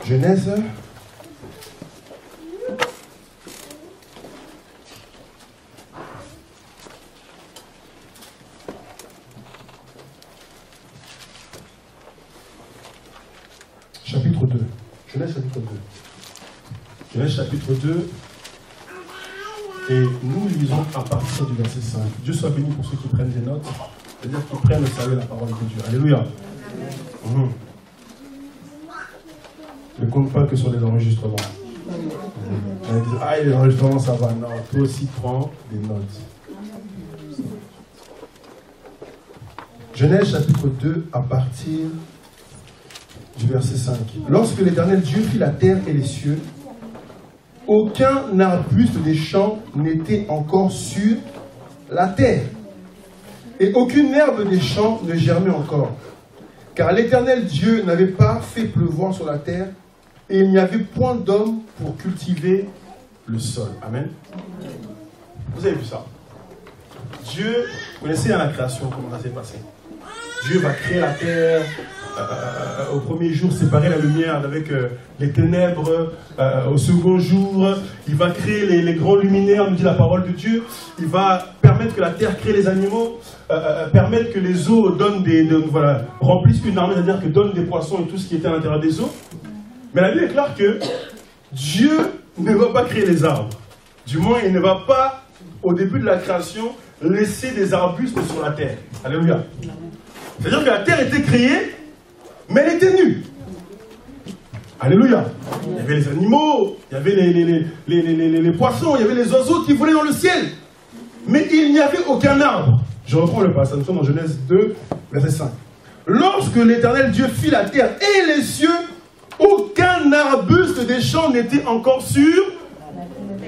Genèse. Chapitre 2. Genèse chapitre 2. Genèse chapitre 2. Et nous lisons à partir du verset 5. Dieu soit béni pour ceux qui prennent des notes. C'est-à-dire qu'ils prennent au sérieux la parole de Dieu. Alléluia. Ne compte pas que sur les enregistrements. On dit, ah, les enregistrements, ça va. Non, toi aussi, prends des notes. Genèse chapitre 2, à partir du verset 5. Lorsque l'Éternel Dieu fit la terre et les cieux, aucun arbuste des champs n'était encore sur la terre, et aucune herbe des champs ne germait encore, car l'Éternel Dieu n'avait pas fait pleuvoir sur la terre, et il n'y avait point d'homme pour cultiver le sol. Amen. Vous avez vu ça? Dieu, vous connaissez la création, comment ça s'est passé? Dieu va créer la terre, au premier jour séparer la lumière avec les ténèbres, au second jour il va créer les grands luminaires, nous dit la parole de Dieu. Il va permettre que la terre crée les animaux, permettre que les eaux donnent voilà, remplissent une armée, c'est-à-dire que donnent des poissons et tout ce qui était à l'intérieur des eaux. Mais la Bible est claire que Dieu ne va pas créer les arbres. Du moins, il ne va pas, au début de la création, laisser des arbustes sur la terre. Alléluia. C'est-à-dire que la terre était créée, mais elle était nue. Alléluia. Il y avait les animaux, il y avait les poissons, il y avait les oiseaux qui volaient dans le ciel. Mais il n'y avait aucun arbre. Je reprends le passage, nous sommes dans Genèse 2, verset 5. Lorsque l'Éternel Dieu fit la terre et les cieux, aucun arbuste des champs n'était encore sur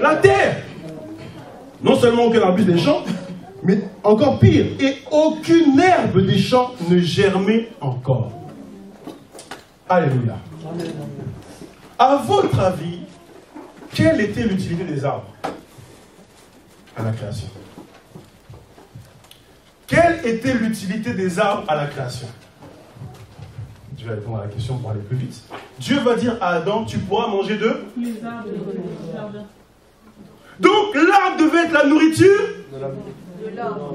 la terre. Non seulement aucun arbuste des champs, mais encore pire, et aucune herbe des champs ne germait encore. Alléluia. À votre avis, quelle était l'utilité des arbres à la création? Quelle était l'utilité des arbres à la création? Je vais répondre à la question pour aller plus vite. Dieu va dire à Adam, tu pourras manger de les arbres du jardin. Donc l'arbre devait être la nourriture de l'arbre.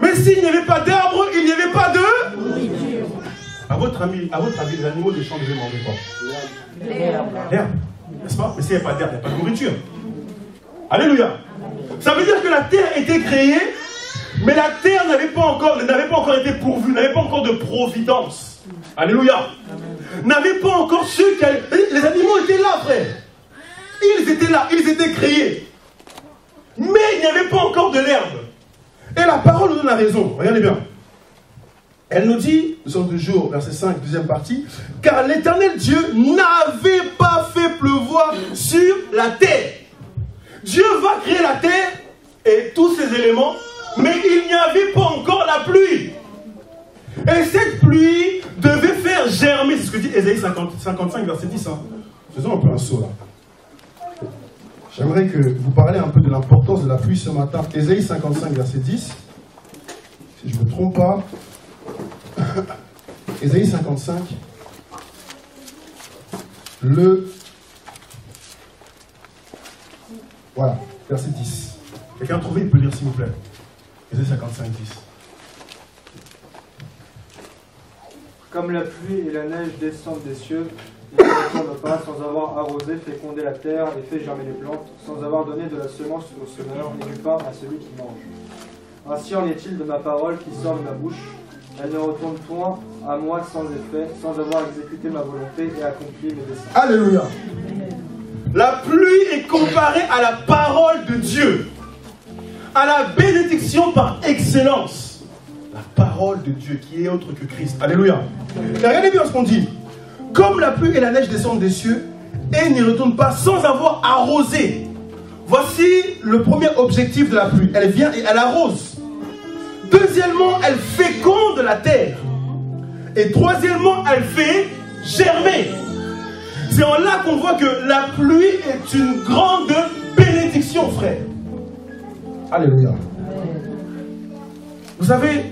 Mais s'il n'y avait pas d'arbre, il n'y avait pas de nourriture. À votre avis, les animaux des champs devaient manger quoi? L'herbe. N'est-ce pas? Mais s'il n'y a pas d'herbe, il n'y a pas de nourriture. Alléluia. Ça veut dire que la terre était créée, mais la terre n'avait pas encore été pourvue, n'avait pas encore de providence. Alléluia. N'avait pas encore ceux qui allaient... Les animaux étaient là, frère. Ils étaient là, ils étaient créés. Mais il n'y avait pas encore de l'herbe. Et la parole nous donne la raison. Regardez bien. Elle nous dit, nous sommes toujours, verset 5, deuxième partie, car l'Éternel Dieu n'avait pas fait pleuvoir sur la terre. Dieu va créer la terre et tous ces éléments, mais il n'y avait pas encore la pluie. Et cette pluie devait faire germer, c'est ce que dit Ésaïe 55, verset 10. Hein. Faisons un peu un saut là. J'aimerais que vous parliez un peu de l'importance de la pluie ce matin. Ésaïe 55, verset 10. Si je ne me trompe pas. Ésaïe 55. Voilà, verset 10. Quelqu'un a trouvé, il peut lire s'il vous plaît. Ésaïe 55, 10. Comme la pluie et la neige descendent des cieux, il ne retourne pas sans avoir arrosé, fécondé la terre et fait germer les plantes, sans avoir donné de la semence au semeur et du pain à celui qui mange. Ainsi en est-il de ma parole qui sort de ma bouche. Elle ne retourne point à moi sans effet, sans avoir exécuté ma volonté et accompli mes desseins. Alléluia. La pluie est comparée à la parole de Dieu, à la bénédiction par excellence. La parole de Dieu qui est autre que Christ. Alléluia. Et regardez bien ce qu'on dit. Comme la pluie et la neige descendent des cieux et n'y retournent pas sans avoir arrosé. Voici le premier objectif de la pluie. Elle vient et elle arrose. Deuxièmement, elle féconde la terre. Et troisièmement, elle fait germer. C'est en là qu'on voit que la pluie est une grande bénédiction, frère. Alléluia. Vous savez,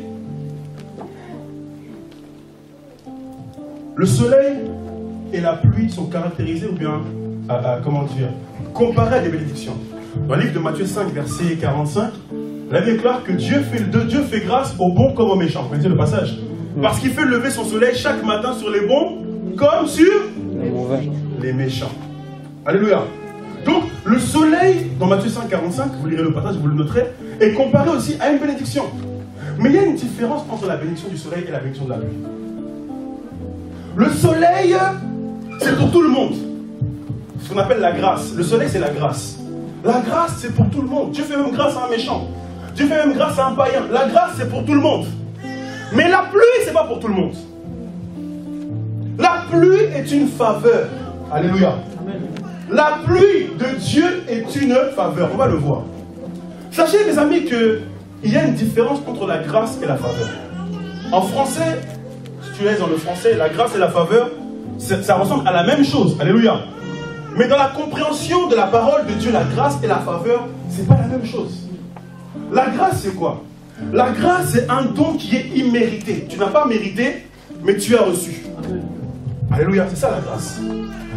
le soleil et la pluie sont caractérisés, ou bien, comment dire, comparés à des bénédictions. Dans le livre de Matthieu 5, verset 45, la Bible déclare que Dieu fait grâce aux bons comme aux méchants. Vous connaissez le passage? Parce qu'il fait lever son soleil chaque matin sur les bons comme sur les méchants. Alléluia. Donc, le soleil, dans Matthieu 5, 45, vous lirez le passage, vous le noterez, est comparé aussi à une bénédiction. Mais il y a une différence entre la bénédiction du soleil et la bénédiction de la pluie. Le soleil, c'est pour tout le monde. Ce qu'on appelle la grâce. Le soleil, c'est la grâce. La grâce, c'est pour tout le monde. Dieu fait même grâce à un méchant. Dieu fait même grâce à un païen. La grâce, c'est pour tout le monde. Mais la pluie, c'est pas pour tout le monde. La pluie est une faveur. Alléluia. La pluie de Dieu est une faveur. On va le voir. Sachez, mes amis, qu'il y a une différence entre la grâce et la faveur. En français, si tu es dans le français, la grâce et la faveur, ça ressemble à la même chose. Alléluia. Mais dans la compréhension de la parole de Dieu, la grâce et la faveur, c'est pas la même chose. La grâce, c'est quoi? La grâce, c'est un don qui est immérité. Tu n'as pas mérité, mais tu as reçu. Alléluia, c'est ça la grâce.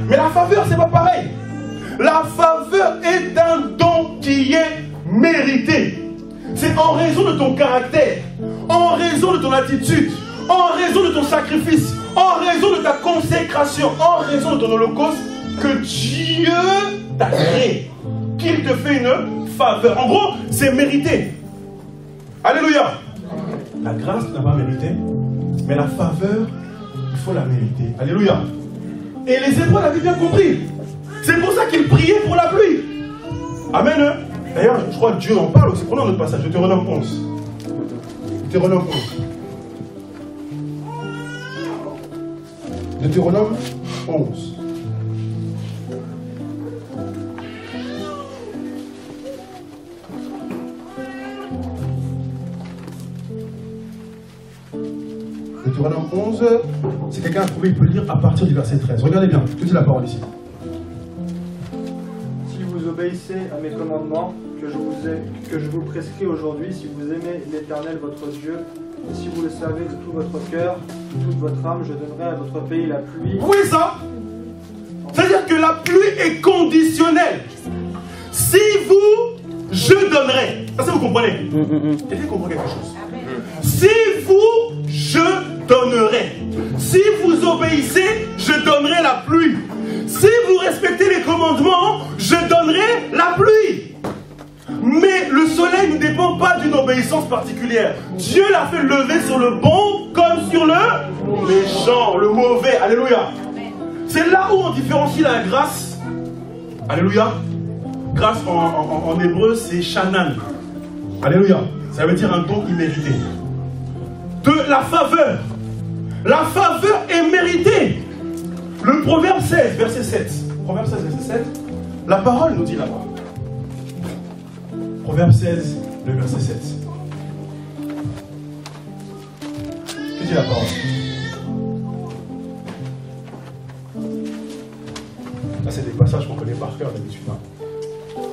Mais la faveur, c'est pas pareil. La faveur est un don qui est mérité. C'est en raison de ton caractère, en raison de ton attitude, en raison de ton sacrifice, en raison de ta consécration, en raison de ton holocauste, que Dieu t'a créé, qu'il te fait une faveur. En gros, c'est mérité. Alléluia. La grâce n'a pas mérité, mais la faveur, il faut la mériter. Alléluia. Et les Hébreux l'avaient bien compris. C'est pour ça qu'ils priaient pour la pluie. Amen. D'ailleurs, je crois que Dieu en parle aussi. Prenons notre passage, Deutéronome 11. Deutéronome 11. Deutéronome 11. Deutéronome 11, si quelqu'un a trouvé, il peut le lire à partir du verset 13. Regardez bien, je dis la parole ici. Si vous obéissez à mes commandements que je vous prescris aujourd'hui, si vous aimez l'Éternel votre Dieu, et si vous le servez de tout votre cœur, de toute votre âme, je donnerai à votre pays la pluie. Vous voyez ça? C'est-à-dire que la pluie est conditionnelle. Si vous, je donnerai. Ça, vous comprenez? Quelqu'un comprend quelque chose? Si vous, je donnerai. Si vous obéissez, je donnerai la pluie. Si vous respectez les commandements, je donnerai la pluie. Mais le soleil ne dépend pas d'une obéissance particulière. Dieu l'a fait lever sur le bon comme sur le méchant, le mauvais. Alléluia. C'est là où on différencie la grâce. Alléluia. Grâce en hébreu, c'est shanan. Alléluia. Ça veut dire un don immérité. De la faveur. La faveur est méritée. Le proverbe 16, verset 7. Proverbe 16, verset 7. La parole nous dit là-bas. Proverbe 16, le verset 7. Que dit la parole? Là, c'est des passages qu'on connaît par cœur d'habitude.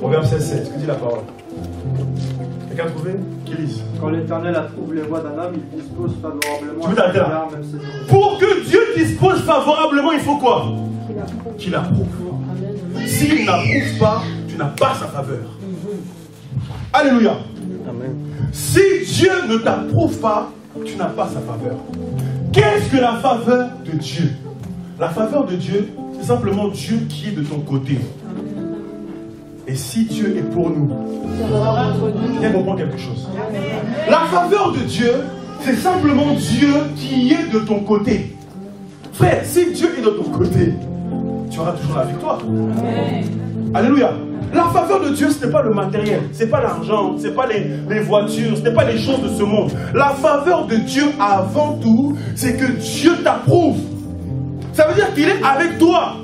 Proverbe 16, 7. Que dit la parole? Quelqu'un a trouvé? Qui lise? Quand l'Éternel approuve les voies d'un homme, il dispose favorablement à ses regards, même ses ennemis. Pour que Dieu dispose favorablement, il faut quoi? Qu'il approuve. S'il n'approuve pas, tu n'as pas sa faveur. Alléluia. Amen. Si Dieu ne t'approuve pas, tu n'as pas sa faveur. Qu'est-ce que la faveur de Dieu? La faveur de Dieu, c'est simplement Dieu qui est de ton côté. Et si Dieu est pour nous, viens comprendre quelque chose. La faveur de Dieu, c'est simplement Dieu qui est de ton côté. Frère, si Dieu est de ton côté, tu auras toujours la victoire. Alléluia. La faveur de Dieu, ce n'est pas le matériel, ce n'est pas l'argent, ce n'est pas les voitures, ce n'est pas les choses de ce monde. La faveur de Dieu, avant tout, c'est que Dieu t'approuve. Ça veut dire qu'il est avec toi.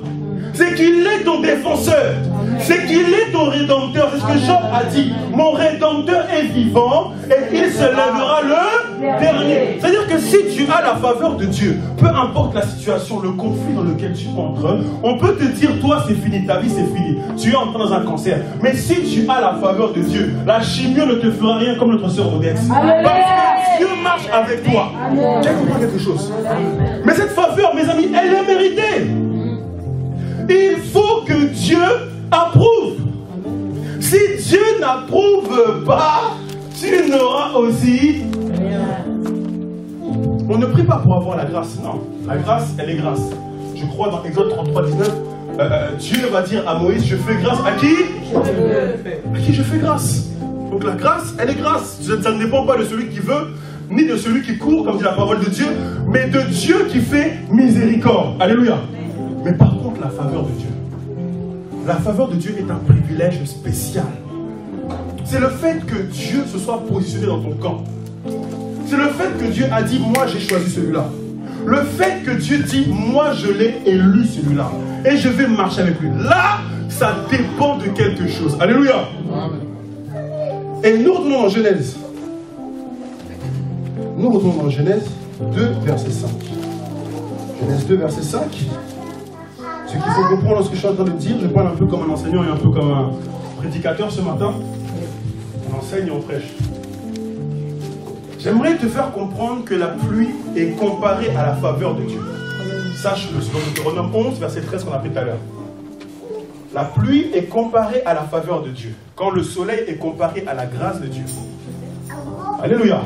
C'est qu'il est ton défenseur. C'est qu'il est ton rédempteur. C'est ce que Job a dit. Mon rédempteur est vivant et il se lèvera le dernier. C'est-à-dire que si tu as la faveur de Dieu, peu importe la situation, le conflit dans lequel tu entres, on peut te dire, toi c'est fini, ta vie c'est fini. Tu es entré dans un cancer. Mais si tu as la faveur de Dieu, la chimio ne te fera rien comme notre sœur Odex. Parce que Dieu marche avec toi. Tu as compris quelque chose? Mais cette faveur, mes amis, elle est méritée. il faut que Dieu approuve. Si Dieu n'approuve pas, tu n'auras aussi rien. On ne prie pas pour avoir la grâce, non. La grâce, elle est grâce. Je crois dans Exode 33, 19, Dieu va dire à Moïse, je fais grâce à qui? À qui je fais grâce. Donc la grâce, elle est grâce. Ça ne dépend pas de celui qui veut, ni de celui qui court, comme dit la parole de Dieu, mais de Dieu qui fait miséricorde. Alléluia. Mais par contre, la faveur de Dieu. La faveur de Dieu est un privilège spécial. C'est le fait que Dieu se soit positionné dans ton camp. C'est le fait que Dieu a dit, moi j'ai choisi celui-là. Le fait que Dieu dit, moi je l'ai élu celui-là. Et je vais marcher avec lui. Là, ça dépend de quelque chose. Alléluia. Et nous retournons en Genèse. Nous retournons en Genèse 2, verset 5. Genèse 2, verset 5. Ce qu'il faut comprendre dans ce que je suis en train de dire, je parle un peu comme un enseignant et un peu comme un prédicateur ce matin. On enseigne et on prêche. J'aimerais te faire comprendre que la pluie est comparée à la faveur de Dieu. Sache-le, c'est dans Deutéronome 11, verset 13 qu'on a pris tout à l'heure. La pluie est comparée à la faveur de Dieu, quand le soleil est comparé à la grâce de Dieu. Alléluia.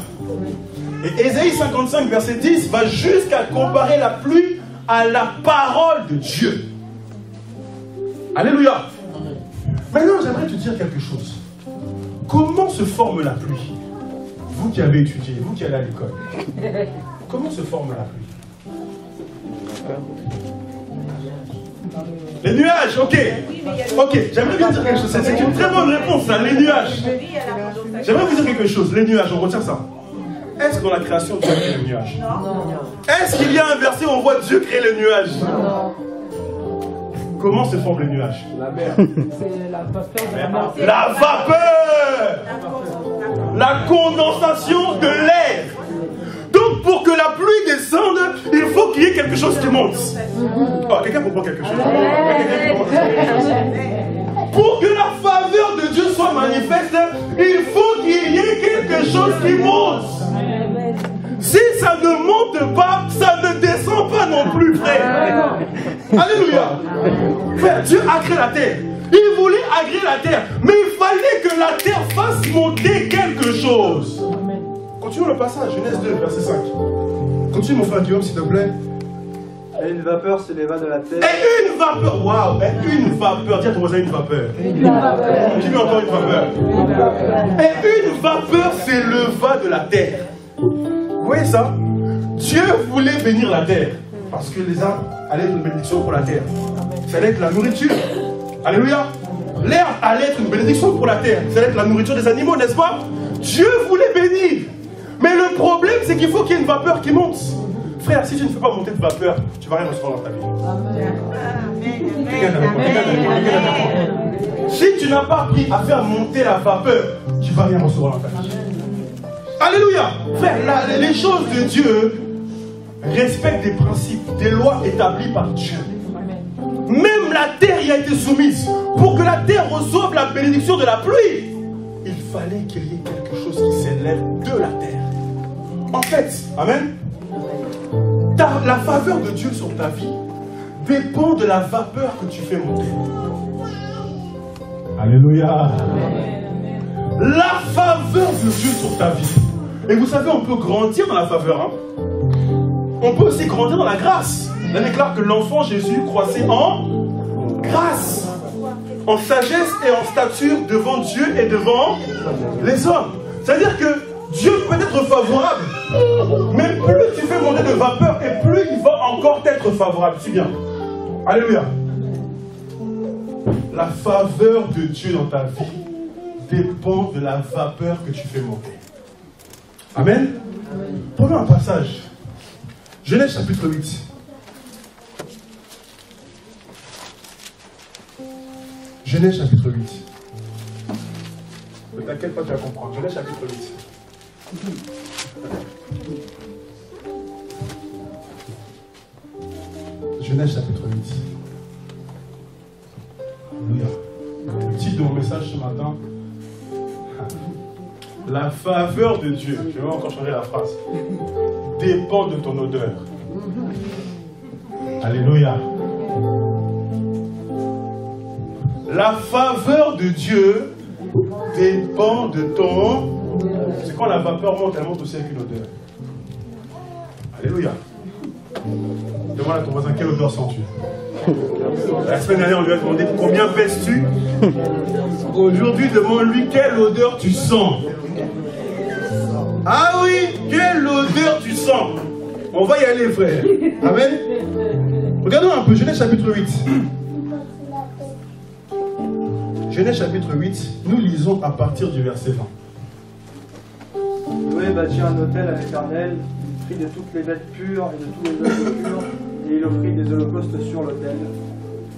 Et Ésaïe 55, verset 10, va jusqu'à comparer la pluie à la parole de Dieu. Alléluia. Maintenant, j'aimerais te dire quelque chose. Comment se forme la pluie? Vous qui avez étudié, vous qui allez à l'école, comment se forme la pluie? Les nuages, ok. Ok, j'aimerais bien dire quelque chose. C'est une très bonne réponse, ça, les nuages. J'aimerais vous dire quelque chose. Les nuages, on retient ça. Est-ce que dans la création, Dieu a créé les nuages? Non. Est-ce qu'il y a un verset où on voit Dieu créer les nuages? Non. Comment se forment les nuages? La mer. C'est la vapeur. La vapeur. La condensation de l'air. Donc pour que la pluie descende, il faut qu'il y ait quelque chose qui monte. Oh, quelqu'un comprend quelque chose? Pour que la faveur de Dieu soit manifeste, il faut qu'il y ait quelque chose qui monte. Si ça ne monte pas, ça ne descend pas non plus, frère. Alléluia. Frère, Dieu a créé la terre. Il voulait agréer la terre. Mais il fallait que la terre fasse monter quelque chose. Continue le passage, Genèse 2, verset 5. Continue mon frère Guillaume, s'il te plaît. Et une vapeur s'éleva de la terre. Et une vapeur, waouh, et une vapeur. Dis à ton voisin une vapeur. Continue encore une vapeur. Et une vapeur s'éleva de la terre. Vous voyez ça? Dieu voulait bénir la terre. Parce que les arbres allaient être une bénédiction pour la terre. Ça allait être la nourriture. Alléluia. L'herbe allait être une bénédiction pour la terre. Ça allait être la nourriture des animaux, n'est-ce pas? Dieu voulait bénir. Mais le problème, c'est qu'il faut qu'il y ait une vapeur qui monte. Frère, si tu ne fais pas monter de vapeur, tu ne vas rien recevoir dans ta vie. Si tu n'as pas appris à faire monter la vapeur, tu ne vas rien recevoir dans ta vie. Alléluia. Frère, les choses de Dieu respectent des principes, des lois établies par Dieu. Même la terre y a été soumise. Pour que la terre reçoive la bénédiction de la pluie, il fallait qu'il y ait quelque chose qui s'élève de la terre. En fait, amen, la faveur de Dieu sur ta vie dépend de la vapeur que tu fais monter. Alléluia. La faveur de Dieu sur ta vie. Et vous savez, on peut grandir dans la faveur. Hein? On peut aussi grandir dans la grâce. On déclare que l'enfant Jésus croissait en grâce, en sagesse et en stature devant Dieu et devant les hommes. C'est-à-dire que Dieu peut être favorable, mais plus tu fais monter de vapeur et plus il va encore être favorable. C'est bien. Alléluia. La faveur de Dieu dans ta vie dépend de la vapeur que tu fais monter. Amen. Prenons un passage. Genèse chapitre 8. Genèse chapitre 8. Ne t'inquiète pas, tu vas comprendre. Genèse chapitre 8. Genèse chapitre 8. Alléluia. Le titre de mon message ce matin, la faveur de Dieu, je vais encore changer la phrase, dépend de ton odeur. Alléluia. La faveur de Dieu dépend de ton... C'est quand la vapeur monte, elle monte aussi avec une odeur. Alléluia. Demande à ton voisin, quelle odeur sens-tu? La semaine dernière, on lui a demandé combien pèses-tu. Aujourd'hui, demande-lui quelle odeur tu sens. Ah oui, quelle odeur tu sens. On va y aller, frère. Amen. Regardons un peu, Genèse chapitre 8. Genèse chapitre 8, nous lisons à partir du verset 20. Noé bâtit un autel à l'Éternel, il prit de toutes les bêtes pures et de tous les œufs purs, et il offrit des holocaustes sur l'autel.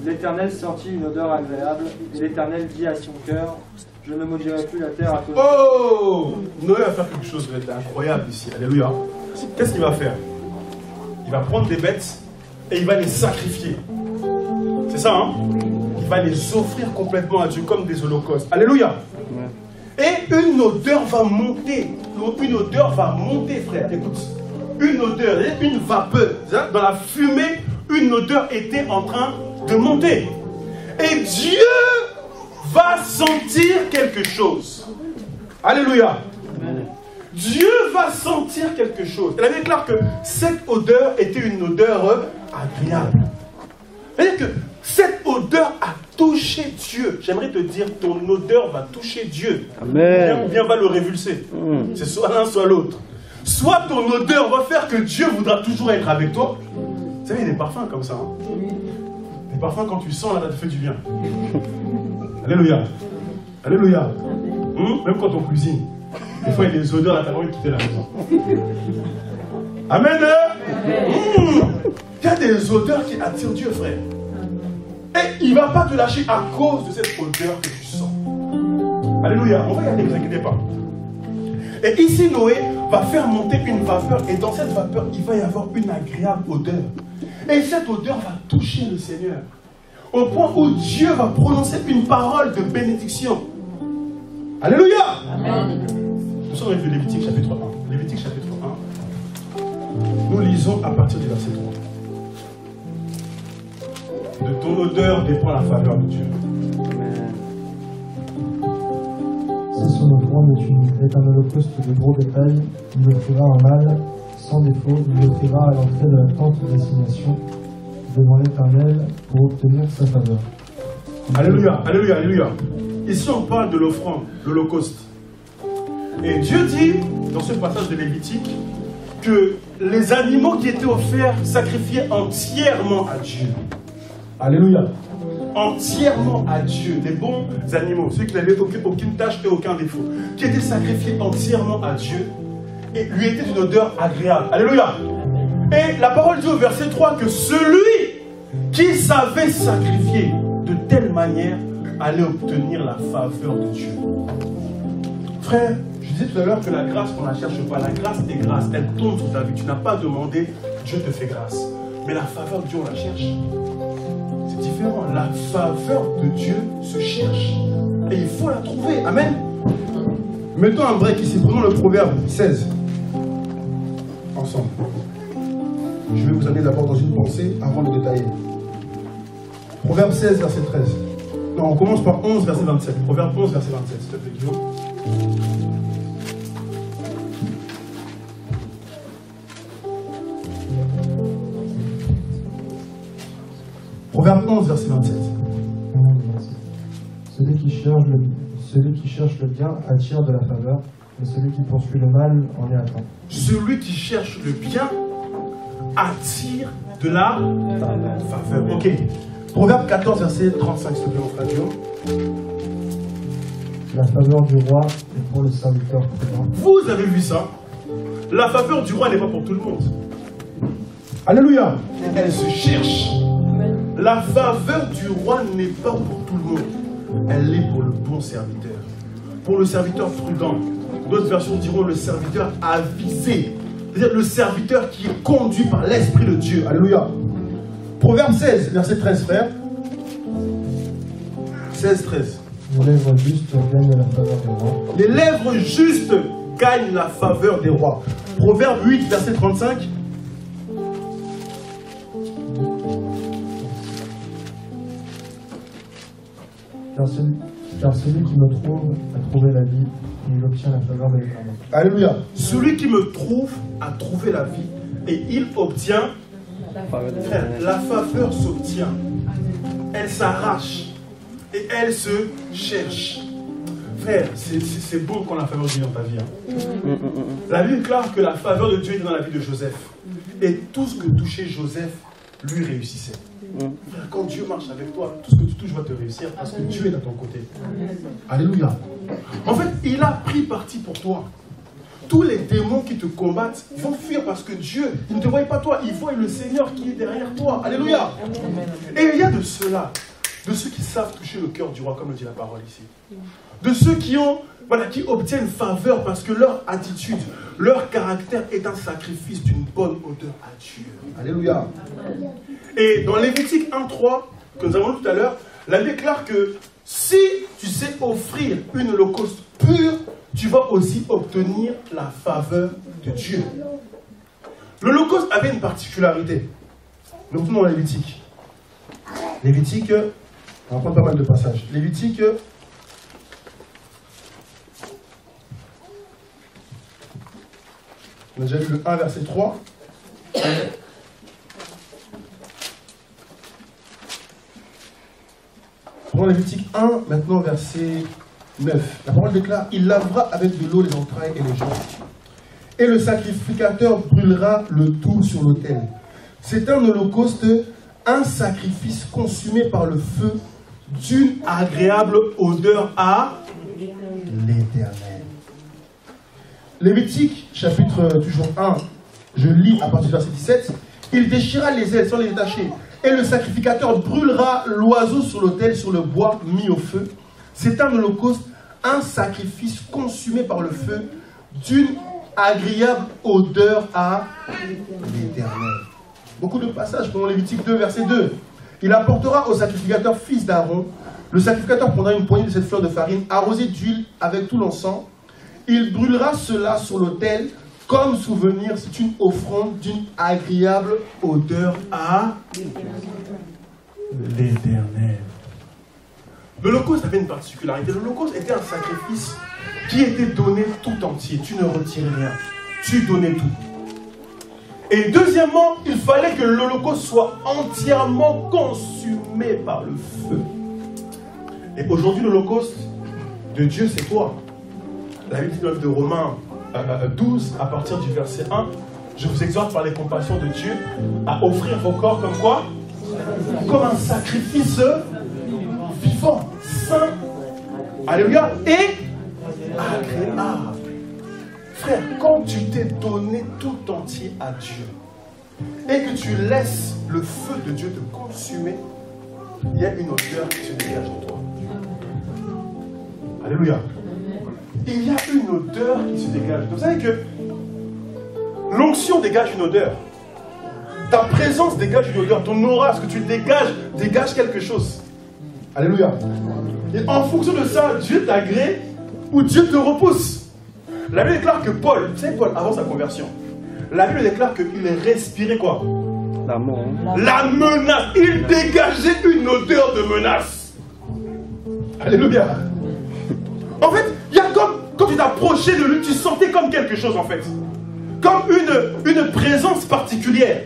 L'Éternel sentit une odeur agréable, et l'Éternel dit à son cœur, je ne maudirai plus la terre à cause de... Oh, Noé va faire quelque chose d'incroyable ici. Alléluia. Qu'est-ce qu'il va faire? Il va prendre des bêtes et il va les sacrifier. C'est ça, hein? Il va les offrir complètement à Dieu comme des holocaustes. Alléluia. Et une odeur va monter. Une odeur va monter, frère. Écoute. Une odeur, une vapeur. Dans la fumée, une odeur était en train de monter. Et Dieu va sentir quelque chose. Alléluia. Dieu va sentir quelque chose. Elle avait clair que cette odeur était une odeur agréable. C'est-à-dire que cette odeur a touché Dieu. J'aimerais te dire, ton odeur va toucher Dieu. Amen. Ou bien va le révulser. C'est soit l'un, soit l'autre. Soit ton odeur va faire que Dieu voudra toujours être avec toi. Vous savez, il y a des parfums comme ça. Hein? Des parfums, quand tu sens, là, ça te fait du bien. Alléluia. Alléluia. Même quand on cuisine. Des fois, il y a des odeurs là, t'as envie de quitter la maison. Amen. Il y a des odeurs qui attirent Dieu, frère. Et il ne va pas te lâcher à cause de cette odeur que tu sens. Alléluia. On va y aller, ne vous inquiétez pas. Et ici, Noé va faire monter une vapeur. Et dans cette vapeur, il va y avoir une agréable odeur. Et cette odeur va toucher le Seigneur. Au point où Dieu va prononcer une parole de bénédiction. Alléluia. Amen. Nous sommes avec Lévitique chapitre 1. Lévitique chapitre 1. Nous lisons à partir du verset 3. De ton odeur dépend la faveur de Dieu. Si son offrande est un holocauste de gros bétail, il offrira un mâle sans défaut, il l'offrira à l'entrée de la tente d'assignation devant l'Éternel pour obtenir sa faveur. Alléluia, alléluia, alléluia. Ici on parle de l'offrande, l'holocauste. Et Dieu dit, dans ce passage de Lévitique, que les animaux qui étaient offerts sacrifiaient entièrement à Dieu. Alléluia. Entièrement à Dieu. Les bons animaux, ceux qui n'avaient aucune tâche et aucun défaut, qui étaient sacrifiés entièrement à Dieu et lui étaient d'une odeur agréable. Alléluia. Et la parole dit au verset 3 que celui qui savait sacrifier de telle manière allait obtenir la faveur de Dieu. Frère, je disais tout à l'heure que la grâce, on ne la cherche pas. La grâce est grâce, elle tombe sur ta vie. Tu n'as pas demandé, Dieu te fait grâce. Mais la faveur de Dieu, on la cherche. C'est différent. La faveur de Dieu se cherche. Et il faut la trouver. Amen. Mettons un break ici. Prenons le proverbe 16. Ensemble. Je vais vous amener d'abord dans une pensée avant de détailler. Proverbe 16, verset 13. Non, on commence par 11, verset 27. Proverbe 11, verset 27, s'il te plaît, Guillaume. Proverbe 11, verset 27. Celui qui cherche le bien attire de la faveur, mais celui qui poursuit le mal en est atteint. Celui qui cherche le bien attire de la faveur. Ok. Proverbe 14, verset 35, s'il te plaît, mon frère Guillaume. La faveur du roi est pour le serviteur prudent. Vous avez vu ça? La faveur du roi n'est pas pour tout le monde. Alléluia. Elle se cherche. La faveur du roi n'est pas pour tout le monde. Elle est pour le bon serviteur. Pour le serviteur prudent. D'autres versions diront le serviteur avisé. C'est-à-dire le serviteur qui est conduit par l'Esprit de Dieu. Alléluia. Proverbe 16, verset 13, frère. 16, 13. Les lèvres justes gagnent la faveur des rois. Les lèvres justes gagnent la faveur des rois. Proverbe 8, verset 35. car celui qui me trouve a trouvé la vie, et il obtient la faveur de l'Éternel. Alléluia. Celui qui me trouve a trouvé la vie et il obtient. Frère, la faveur s'obtient. Elle s'arrache et elle se cherche. Frère, c'est beau quand la faveur de Dieu est dans ta vie. Hein. La Bible déclare que la faveur de Dieu est dans la vie de Joseph. Et tout ce que touchait Joseph lui réussissait. Frère, quand Dieu marche avec toi, tout ce que tu touches va te réussir parce que Dieu est à ton côté. Alléluia. En fait, il a pris parti pour toi. Tous les démons qui te combattent vont fuir parce que Dieu, il ne te voit pas toi, il voit le Seigneur qui est derrière toi. Alléluia. Et il y a de ceux-là, de ceux qui savent toucher le cœur du roi, comme le dit la parole ici. De ceux qui obtiennent faveur parce que leur attitude, leur caractère est un sacrifice d'une bonne odeur à Dieu. Alléluia. Et dans Lévitique 1:3, que nous avons lu tout à l'heure, la Bible déclare que si tu sais offrir une holocauste pure, tu vas aussi obtenir la faveur de Dieu. L'holocauste avait une particularité. Nous retournons dans Lévitique. Lévitique, on va prendre pas mal de passages. Lévitique, on a déjà lu le 1, verset 3. Prenons Lévitique 1, maintenant verset 9. La parole déclare, il lavera avec de l'eau les entrailles et les jambes. Et le sacrificateur brûlera le tout sur l'autel. C'est un holocauste, un sacrifice consumé par le feu d'une agréable odeur à l'Éternel. Lévitique, chapitre toujours 1, je lis à partir du verset 17. Il déchirera les ailes sans les détacher. Et le sacrificateur brûlera l'oiseau sur l'autel, sur le bois mis au feu. C'est un holocauste, un sacrifice consumé par le feu d'une agréable odeur à l'Éternel. Beaucoup de passages pendant Lévitique 2, verset 2. Il apportera au sacrificateur fils d'Aaron. Le sacrificateur prendra une poignée de cette fleur de farine, arrosée d'huile avec tout l'encens. Il brûlera cela sur l'autel comme souvenir. C'est une offrande d'une agréable odeur à l'Éternel. L'Holocauste avait une particularité. L'Holocauste était un sacrifice qui était donné tout entier. Tu ne retirais rien. Tu donnais tout. Et deuxièmement, il fallait que l'Holocauste soit entièrement consumé par le feu. Et aujourd'hui, l'Holocauste de Dieu, c'est toi. La Bible dit dans le livre de Romains 12, à partir du verset 1, je vous exhorte par les compassions de Dieu à offrir vos corps comme quoi? Comme un sacrifice vivant, saint, alléluia, et agréable. Frère, quand tu t'es donné tout entier à Dieu et que tu laisses le feu de Dieu te consumer, il y a une odeur qui se dégage de toi. Alléluia. Il y a une odeur qui se dégage. Vous savez que l'onction dégage une odeur. Ta présence dégage une odeur. Ton aura, ce que tu dégages, dégage quelque chose. Alléluia. Et en fonction de ça, Dieu t'agrée ou Dieu te repousse. La Bible déclare que Paul, vous savez Paul, avant sa conversion, la Bible déclare qu'il respirait quoi? L'amour. La menace. Il dégageait une odeur de menace. Alléluia. En fait, il y a comme, quand tu t'approchais de lui, tu sentais comme quelque chose en fait. Comme une présence particulière.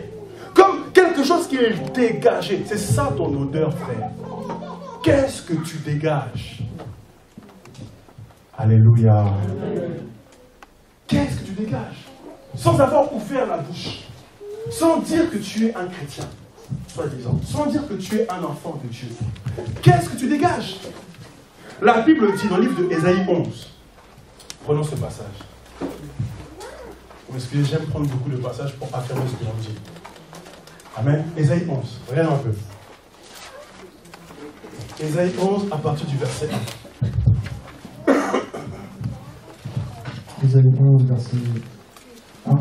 Comme quelque chose qui est dégagé. C'est ça ton odeur, frère. Qu'est-ce que tu dégages? Alléluia. Qu'est-ce que tu dégages? Sans avoir ouvert la bouche. Sans dire que tu es un chrétien, soi-disant. Sans dire que tu es un enfant de Dieu. Qu'est-ce que tu dégages? La Bible dit dans le livre de Ésaïe 11. Prenons ce passage. Parce que j'aime prendre beaucoup de passages pour affirmer ce que l'on dit. Amen. Ésaïe 11. Regarde un peu. Ésaïe 11 à partir du verset 1. Ésaïe 11, verset 1.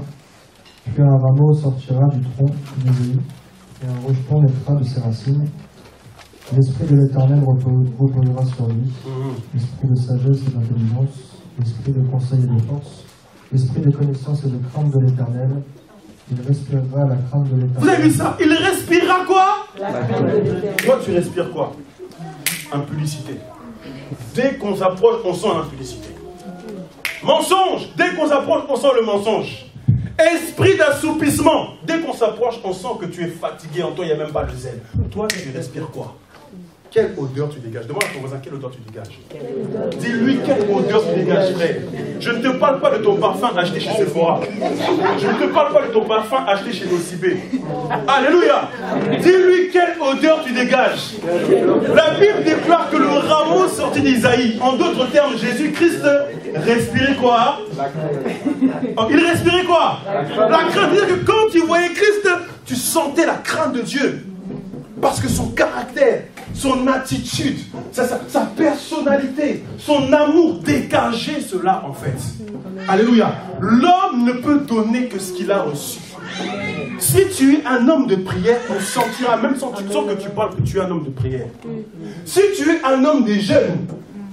Puis un rameau sortira du tronc d'Ésaïe, et un rejeton naîtra de ses racines. L'esprit de l'Éternel reposera sur lui, l'esprit de sagesse et d'intelligence, l'esprit de conseil et de force, l'esprit de connaissance et de crainte de l'Éternel. Il respirera la crainte de l'Éternel. Vous avez vu ça? Il respirera quoi? La crainte de l'Éternel. Toi, tu respires quoi? Impudicité. Dès qu'on s'approche, on sent l'impudicité. Mensonge, dès qu'on s'approche, on sent le mensonge. Esprit d'assoupissement, dès qu'on s'approche, on sent que tu es fatigué. En toi, il n'y a même pas le zèle. Toi, tu respires quoi? Quelle odeur tu dégages? Demande à ton voisin quelle odeur tu dégages. Dis-lui quelle odeur tu dégages, frère. Je ne te parle pas de ton parfum acheté chez Sephora. Je ne te parle pas de ton parfum acheté chez Nocibé. Alléluia. Dis-lui quelle odeur tu dégages. La Bible déclare que le rameau sorti d'Isaïe, en d'autres termes, Jésus-Christ respirait quoi? Il respirait quoi? La crainte. C'est-à-dire que quand tu voyais Christ, tu sentais la crainte de Dieu. Parce que son caractère, son attitude, sa personnalité, son amour dégageait cela en fait. Alléluia. L'homme ne peut donner que ce qu'il a reçu. Si tu es un homme de prière, on sentira, même sans que tu parles, que tu es un homme de prière. Si tu es un homme des jeunes,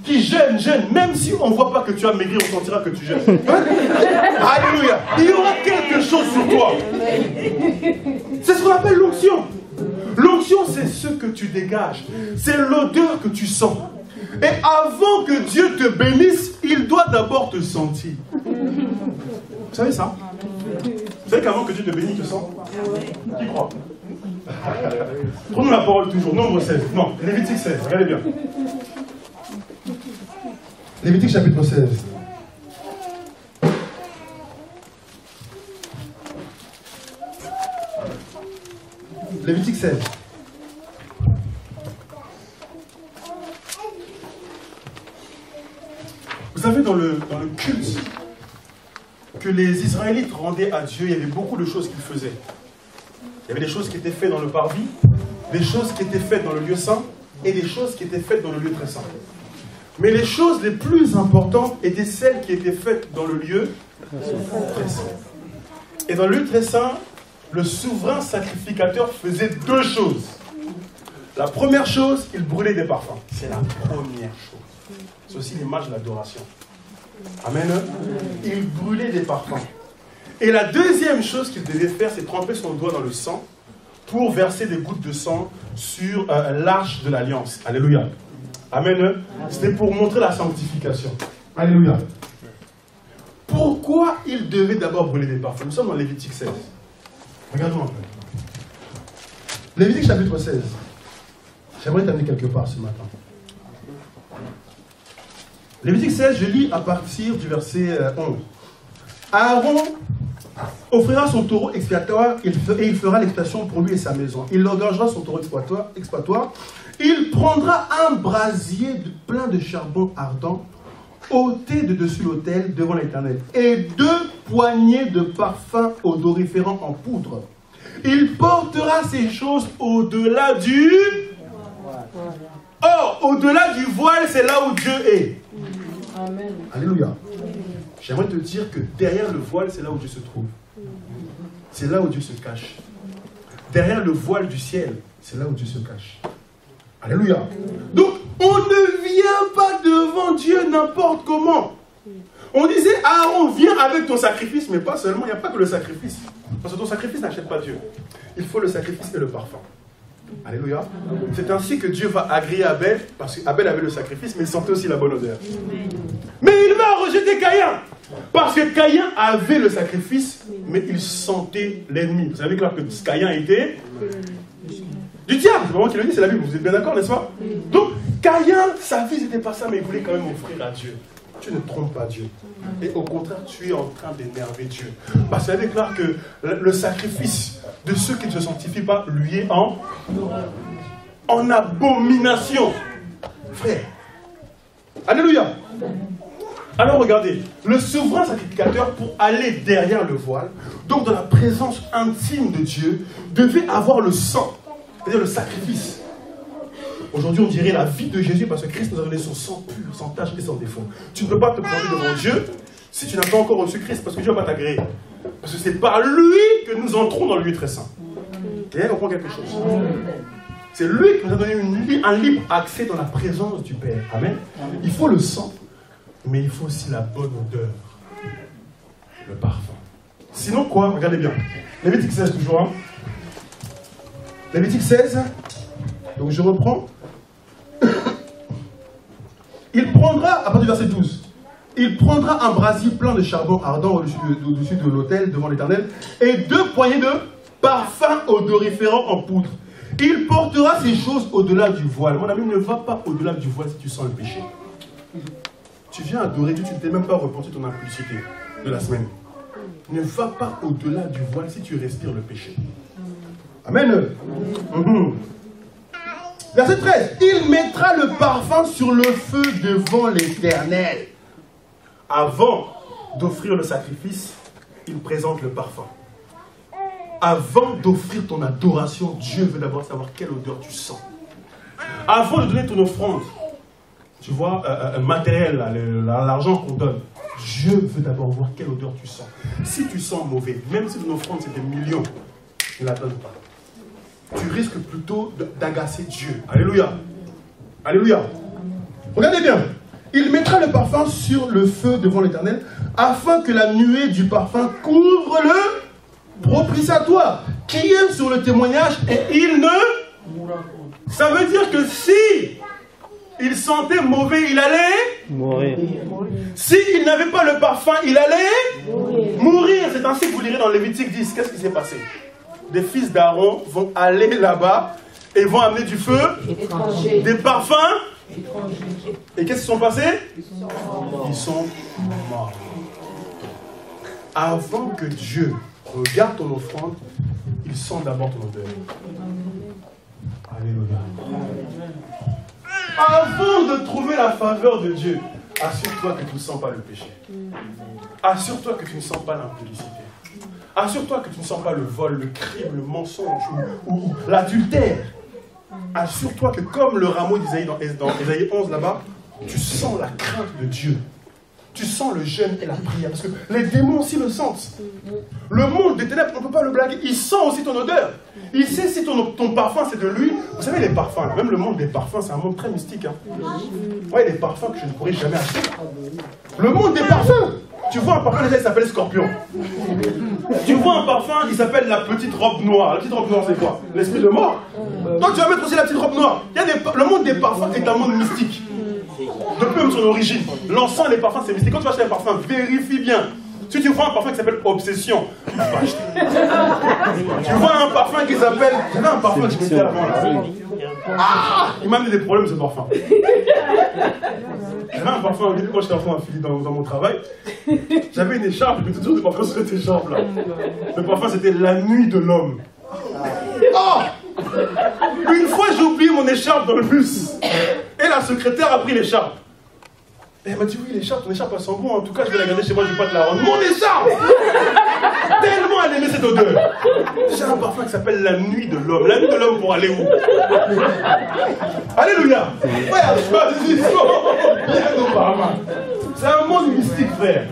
qui jeûne, même si on ne voit pas que tu as maigri, on sentira que tu jeûnes. Alléluia. Il y aura quelque chose sur toi. C'est ce qu'on appelle l'onction. L'onction, c'est ce que tu dégages. C'est l'odeur que tu sens. Et avant que Dieu te bénisse, il doit d'abord te sentir. Vous savez ça? Vous savez qu'avant que Dieu te bénisse, il te sent? Qui croit? Prenons la parole toujours. Nombre 16. Non, Lévitique 16. Regardez bien. Lévitique chapitre 16. Lévitique 16. Vous savez, dans le culte que les Israélites rendaient à Dieu, il y avait beaucoup de choses qu'ils faisaient. Il y avait des choses qui étaient faites dans le parvis, des choses qui étaient faites dans le lieu saint, et des choses qui étaient faites dans le lieu très saint. Mais les choses les plus importantes étaient celles qui étaient faites dans le lieu très saint. Et dans le lieu très saint, le souverain sacrificateur faisait deux choses. La première chose, il brûlait des parfums. C'est la première chose. C'est aussi l'image de l'adoration. Amen. Il brûlait des parfums. Et la deuxième chose qu'il devait faire, c'est tremper son doigt dans le sang pour verser des gouttes de sang sur l'arche de l'alliance. Alléluia. Amen. C'était pour montrer la sanctification. Alléluia. Pourquoi il devait d'abord brûler des parfums? Nous sommes dans Lévitique 16. Regardons un peu. Lévitique chapitre 16. J'aimerais t'amener quelque part ce matin. Lévitique 16, je lis à partir du verset 11. Aaron offrira son taureau expiatoire et il fera l'expiation pour lui et sa maison. Il engagera son taureau expiatoire. Il prendra un brasier plein de charbon ardent, ôté de dessus l'autel devant l'Éternel, et 2 poignées de parfum odoriférant en poudre. Il portera ces choses au-delà du... Or, au-delà du voile, c'est là où Dieu est. Amen. Alléluia. J'aimerais te dire que derrière le voile, c'est là où Dieu se trouve. C'est là où Dieu se cache. Derrière le voile du ciel, c'est là où Dieu se cache. Alléluia. Donc, on ne vient pas devant Dieu n'importe comment. On disait, Aaron, viens avec ton sacrifice, mais pas seulement, il n'y a pas que le sacrifice. Parce que ton sacrifice n'achète pas Dieu. Il faut le sacrifice et le parfum. Alléluia. C'est ainsi que Dieu va agréer Abel, parce qu'Abel avait le sacrifice, mais il sentait aussi la bonne odeur. Mais il va rejeter Caïn, parce que Caïn avait le sacrifice, mais il sentait l'ennemi. Vous savez que Caïn était du diable. C'est pas moi qui le dis, c'est la Bible. Vous êtes bien d'accord, n'est-ce pas? Donc, Caïn, sa vie, c'était pas ça, mais il voulait quand même offrir à Dieu. Tu ne trompes pas Dieu. Et au contraire, tu es en train d'énerver Dieu. Parce que ça déclare que le sacrifice de ceux qui ne se sanctifient pas lui est en abomination. Frère. Alléluia. Alors regardez, le souverain sacrificateur, pour aller derrière le voile, donc dans la présence intime de Dieu, devait avoir le sang, c'est-à-dire le sacrifice. Aujourd'hui, on dirait la vie de Jésus parce que Christ nous a donné son sang pur, sans tache et sans défaut. Tu ne peux pas te plonger devant Dieu si tu n'as pas encore reçu Christ, parce que Dieu ne va pas t'agréer. Parce que c'est par lui que nous entrons dans le lieu très saint. Et elle comprend quelque chose. C'est lui qui nous a donné un libre accès dans la présence du Père. Amen. Il faut le sang, mais il faut aussi la bonne odeur. Le parfum. Sinon quoi? Regardez bien. Lévitique 16 toujours. Hein. Lévitique 16. Donc je reprends. Il prendra, à partir du verset 12, il prendra un brasier plein de charbon ardent au-dessus de l'autel devant l'Éternel et 2 poignées de parfum odoriférant en poudre. Il portera ces choses au-delà du voile. Mon ami, ne va pas au-delà du voile si tu sens le péché. Tu viens adorer Dieu, tu ne t'es même pas repenti de ton impulsité de la semaine. Ne va pas au-delà du voile si tu respires le péché. Amen. Verset 13. Il mettra le parfum sur le feu devant l'Éternel. Avant d'offrir le sacrifice, il présente le parfum. Avant d'offrir ton adoration, Dieu veut d'abord savoir quelle odeur tu sens. Avant de donner ton offrande, tu vois, matériel, l'argent qu'on donne, Dieu veut d'abord voir quelle odeur tu sens. Si tu sens mauvais, même si ton offrande c'est des millions, ne la donne pas. Tu risques plutôt d'agacer Dieu. Alléluia. Alléluia. Regardez bien. Il mettra le parfum sur le feu devant l'Éternel, afin que la nuée du parfum couvre le propitiatoire, qui est sur le témoignage, et il ne... Ça veut dire que si il sentait mauvais, il allait mourir. S'il n'avait pas le parfum, il allait mourir. C'est ainsi que vous lirez dans Lévitique 10. Qu'est-ce qui s'est passé? Des fils d'Aaron vont aller là-bas et vont amener du feu, des parfums. Et qu'est-ce qui sont passés? Ils sont morts. Avant que Dieu regarde ton offrande, il sent d'abord ton odeur. Alléluia. Avant de trouver la faveur de Dieu, assure-toi que tu ne sens pas le péché. Assure-toi que tu ne sens pas l'impudicité. Assure-toi que tu ne sens pas le vol, le crime, le mensonge ou l'adultère. Assure-toi que comme le rameau d'Isaïe dans Isaïe 11 là-bas, tu sens la crainte de Dieu. Tu sens le jeûne et la prière. Parce que les démons aussi le sentent. Le monde des ténèbres, on ne peut pas le blaguer. Il sent aussi ton odeur. Il sait si ton parfum c'est de lui. Vous savez, les parfums, même le monde des parfums, c'est un monde très mystique. Hein. Ouais, des parfums que je ne pourrais jamais acheter. Le monde des parfums. Tu vois un parfum, déjà, il s'appelle Scorpion. Tu vois un parfum, il s'appelle la petite robe noire. La petite robe noire, c'est quoi? L'esprit de mort. Donc tu vas mettre aussi la petite robe noire. Le monde des parfums est un monde mystique. Depuis même son origine. L'encens et les parfums, c'est mystique. Quand tu vas acheter un parfum, vérifie bien. Si tu vois un parfum qui s'appelle Obsession, tu vas acheter. Tu vois un parfum qui s'appelle... J'avais un parfum que je mettais avant là. Ah, il m'a amené des problèmes ce parfum. J'avais un parfum au début quand j'étais enfant à Philippe dans mon travail. J'avais une écharpe, je mettais toujours des parfums sur cette écharpe là. Le parfum c'était la nuit de l'homme. Oh! Une fois j'ai oublié mon écharpe dans le bus. Et la secrétaire a pris l'écharpe. Et elle m'a dit oui, l'écharpe, ton écharpe elle sent bon, en tout cas je vais la garder chez moi, je vais pas te la rendre. Mon écharpe! Tellement elle aimait cette odeur. J'ai un parfum qui s'appelle la nuit de l'homme. La nuit de l'homme pour aller où? Alléluia! Frère, choisissons bien nos parfums. C'est un monde mystique, frère.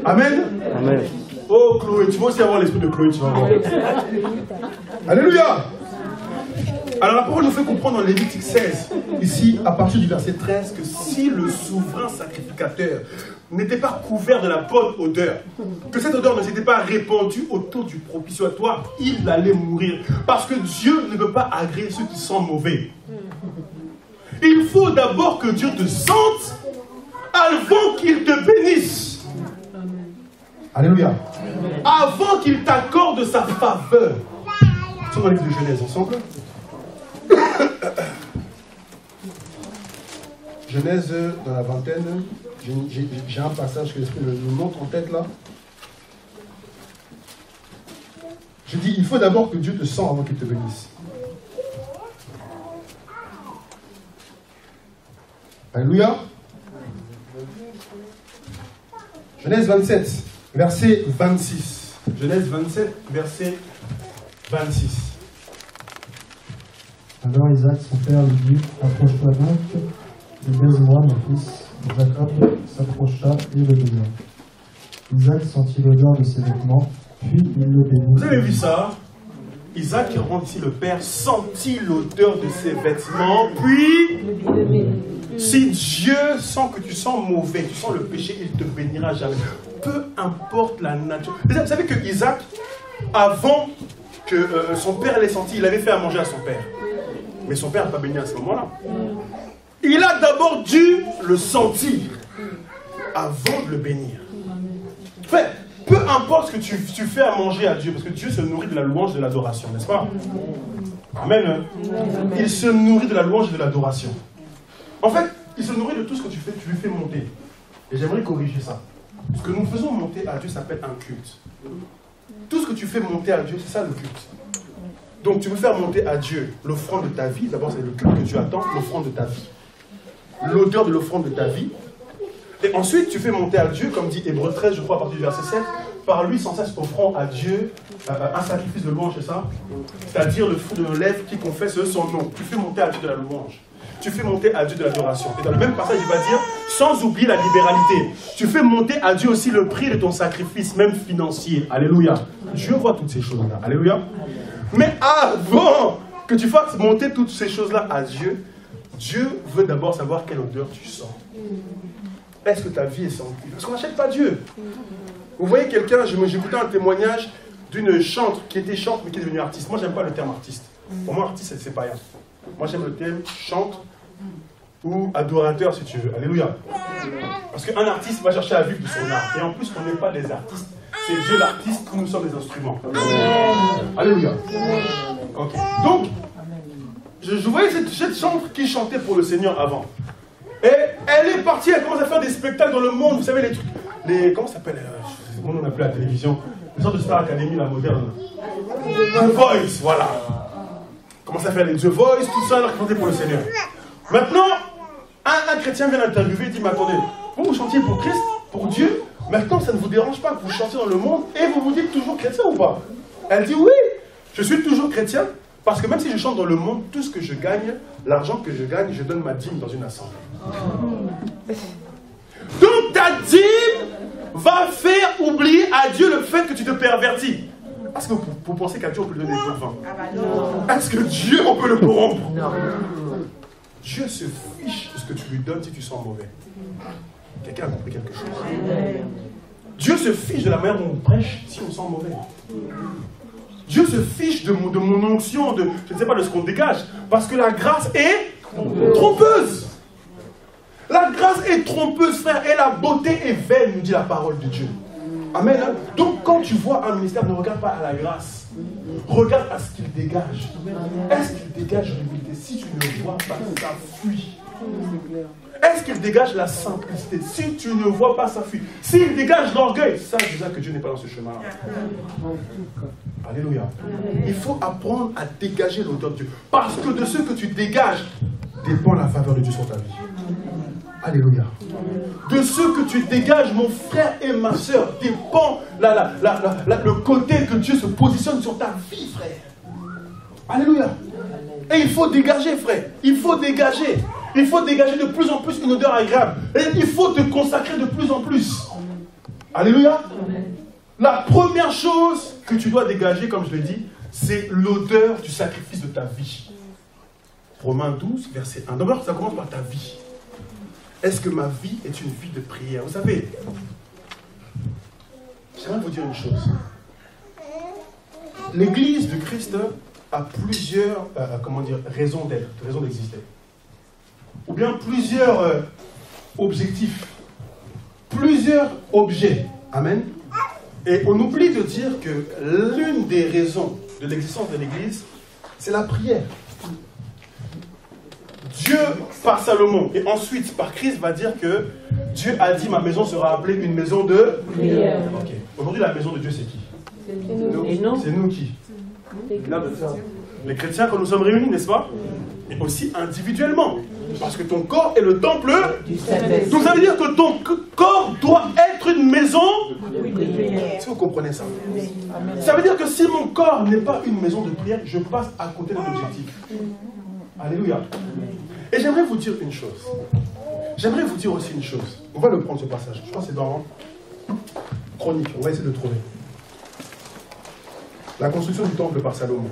Amen? Amen. Oh Chloé, tu vas aussi avoir l'esprit de Chloé, tu vas voir. Alléluia! Alors la parole nous fait comprendre dans Lévitique 16, ici à partir du verset 13, que si le souverain sacrificateur n'était pas couvert de la bonne odeur, que cette odeur ne s'était pas répandue autour du propitiatoire, il allait mourir. Parce que Dieu ne peut pas agréer ceux qui sont mauvais. Il faut d'abord que Dieu te sente avant qu'il te bénisse. Alléluia. Avant qu'il t'accorde sa faveur. Nous sommes dans le livre de Genèse ensemble. Genèse dans la vingtaine, j'ai un passage que l'Esprit me montre en tête là. Je dis, il faut d'abord que Dieu te sente avant qu'il te bénisse. Alléluia. Genèse 27, verset 26. Genèse 27, verset 26. Alors Isaac, son père, lui dit, approche-toi donc, et baise-moi, mon fils. Jacob s'approcha et le baisa. Isaac sentit l'odeur de ses vêtements, puis il le bénit. Vous avez vu ça? Isaac, qui rentre ici, le père, sentit l'odeur de ses vêtements, puis, si Dieu sent que tu sens mauvais, tu sens le péché, il te bénira jamais. Peu importe la nature. Vous savez que Isaac, avant que son père l'ait senti, il avait fait à manger à son père. Mais son père n'a pas béni à ce moment-là. il a d'abord dû le sentir avant de le bénir. Fait, peu importe ce que tu fais à manger à Dieu, parce que Dieu se nourrit de la louange et de l'adoration, n'est-ce pas? Amen. Il se nourrit de la louange et de l'adoration. En fait, il se nourrit de tout ce que tu fais, tu lui fais monter. Et j'aimerais corriger ça. Ce que nous faisons monter à Dieu s'appelle un culte. Tout ce que tu fais monter à Dieu, c'est ça le culte. Donc tu veux faire monter à Dieu l'offrande de ta vie. D'abord, c'est le culte que tu attends, l'offrande de ta vie. L'odeur de l'offrande de ta vie. Et ensuite, tu fais monter à Dieu, comme dit Hébreux 13, je crois, à partir du verset 7, par lui sans cesse offrant à Dieu un sacrifice de louange, c'est ça? C'est-à-dire le fruit de nos lèvres qui confesse son nom. Tu fais monter à Dieu de la louange. Tu fais monter à Dieu de l'adoration. Et dans le même passage, il va dire, sans oublier la libéralité, tu fais monter à Dieu aussi le prix de ton sacrifice, même financier. Alléluia. Dieu voit toutes ces choses-là. Alléluia. Mais avant que tu fasses monter toutes ces choses-là à Dieu, Dieu veut d'abord savoir quelle odeur tu sens. Est-ce que ta vie est sanctifiée? Parce qu'on n'achète pas Dieu. Vous voyez quelqu'un, j'écoutais un témoignage d'une chantre qui était chante mais qui est devenue artiste. Moi, j'aime pas le terme artiste. Pour moi, artiste, c'est païen. Moi, j'aime le terme chante ou adorateur, si tu veux. Alléluia. Parce qu'un artiste va chercher à vivre de son art. Et en plus, on n'est pas des artistes. C'est Dieu l'artiste, nous sommes les instruments. Alléluia. Okay. Donc, je voyais cette chantre qui chantait pour le Seigneur avant. Et elle est partie, elle commence à faire des spectacles dans le monde. Vous savez, les trucs. Comment ça s'appelle comment on appelle la télévision? Les sortes de Star Academy, la moderne. The Voice, voilà. Commence à faire les The Voice, tout ça, alors chanter pour le Seigneur. Maintenant, un chrétien vient l'interviewer et dit, mais attendez, vous chantiez pour Christ, pour Dieu, maintenant ça ne vous dérange pas que vous chantiez dans le monde et vous vous dites toujours chrétien ou pas? Elle dit, oui, je suis toujours chrétien, parce que même si je chante dans le monde, tout ce que je gagne, l'argent que je gagne, je donne ma dîme dans une assemblée. Donc ta dîme va faire oublier à Dieu le fait que tu te pervertis. Est-ce que vous pensez qu'à Dieu on peut lui donner des pots de vin? Est-ce que Dieu on peut le corrompre? Non. Dieu se fiche de ce que tu lui donnes si tu sens mauvais. Quelqu'un a compris quelque chose? Dieu se fiche de la manière dont on prêche si on sent mauvais. Dieu se fiche de mon onction, je ne sais pas, de ce qu'on dégage. Parce que la grâce est trompeuse. La grâce est trompeuse, frère, et la beauté est vaine, nous dit la parole de Dieu. Amen. Donc quand tu vois un ministère, ne regarde pas à la grâce. Regarde à ce qu'il dégage. Est-ce qu'il dégage l'humilité? Si tu ne vois pas, ça fuit. Est-ce qu'il dégage la simplicité? Si tu ne vois pas, ça fuit. S'il dégage l'orgueil, sache déjà que Dieu n'est pas dans ce chemin-là. Alléluia. Il faut apprendre à dégager l'odeur de Dieu. Parce que de ce que tu dégages dépend la faveur de Dieu sur ta vie. Alléluia. De ce que tu dégages, mon frère et ma soeur, dépend le côté que Dieu se positionne sur ta vie, frère. Alléluia. Et il faut dégager, frère. Il faut dégager. Il faut dégager de plus en plus une odeur agréable. Et il faut te consacrer de plus en plus. Alléluia. La première chose que tu dois dégager, comme je l'ai dit, c'est l'odeur du sacrifice de ta vie. Romains 12, verset 1. D'abord, ça commence par ta vie. Est-ce que ma vie est une vie de prière? Vous savez, j'aimerais vous dire une chose. L'Église de Christ a plusieurs raisons d'être, raisons d'exister. Ou bien plusieurs objectifs, plusieurs objets. Amen. Et on oublie de dire que l'une des raisons de l'existence de l'Église, c'est la prière. Dieu, par Salomon, et ensuite par Christ, va dire que Dieu a dit, ma maison sera appelée une maison de prière. Okay. Aujourd'hui, la maison de Dieu, c'est qui? C'est nous qui? Les chrétiens, quand nous sommes réunis, n'est-ce pas? Et aussi individuellement. Parce que ton corps est le temple du Saint-Esprit. Donc ça veut dire que ton corps doit être une maison de prière. Si vous comprenez ça. Ça veut dire que si mon corps n'est pas une maison de prière, je passe à côté de l'objectif. Alléluia. Et j'aimerais vous dire une chose. J'aimerais vous dire aussi une chose. On va le prendre ce passage. Je crois que c'est dans Chronique. On va essayer de le trouver. La construction du temple par Salomon.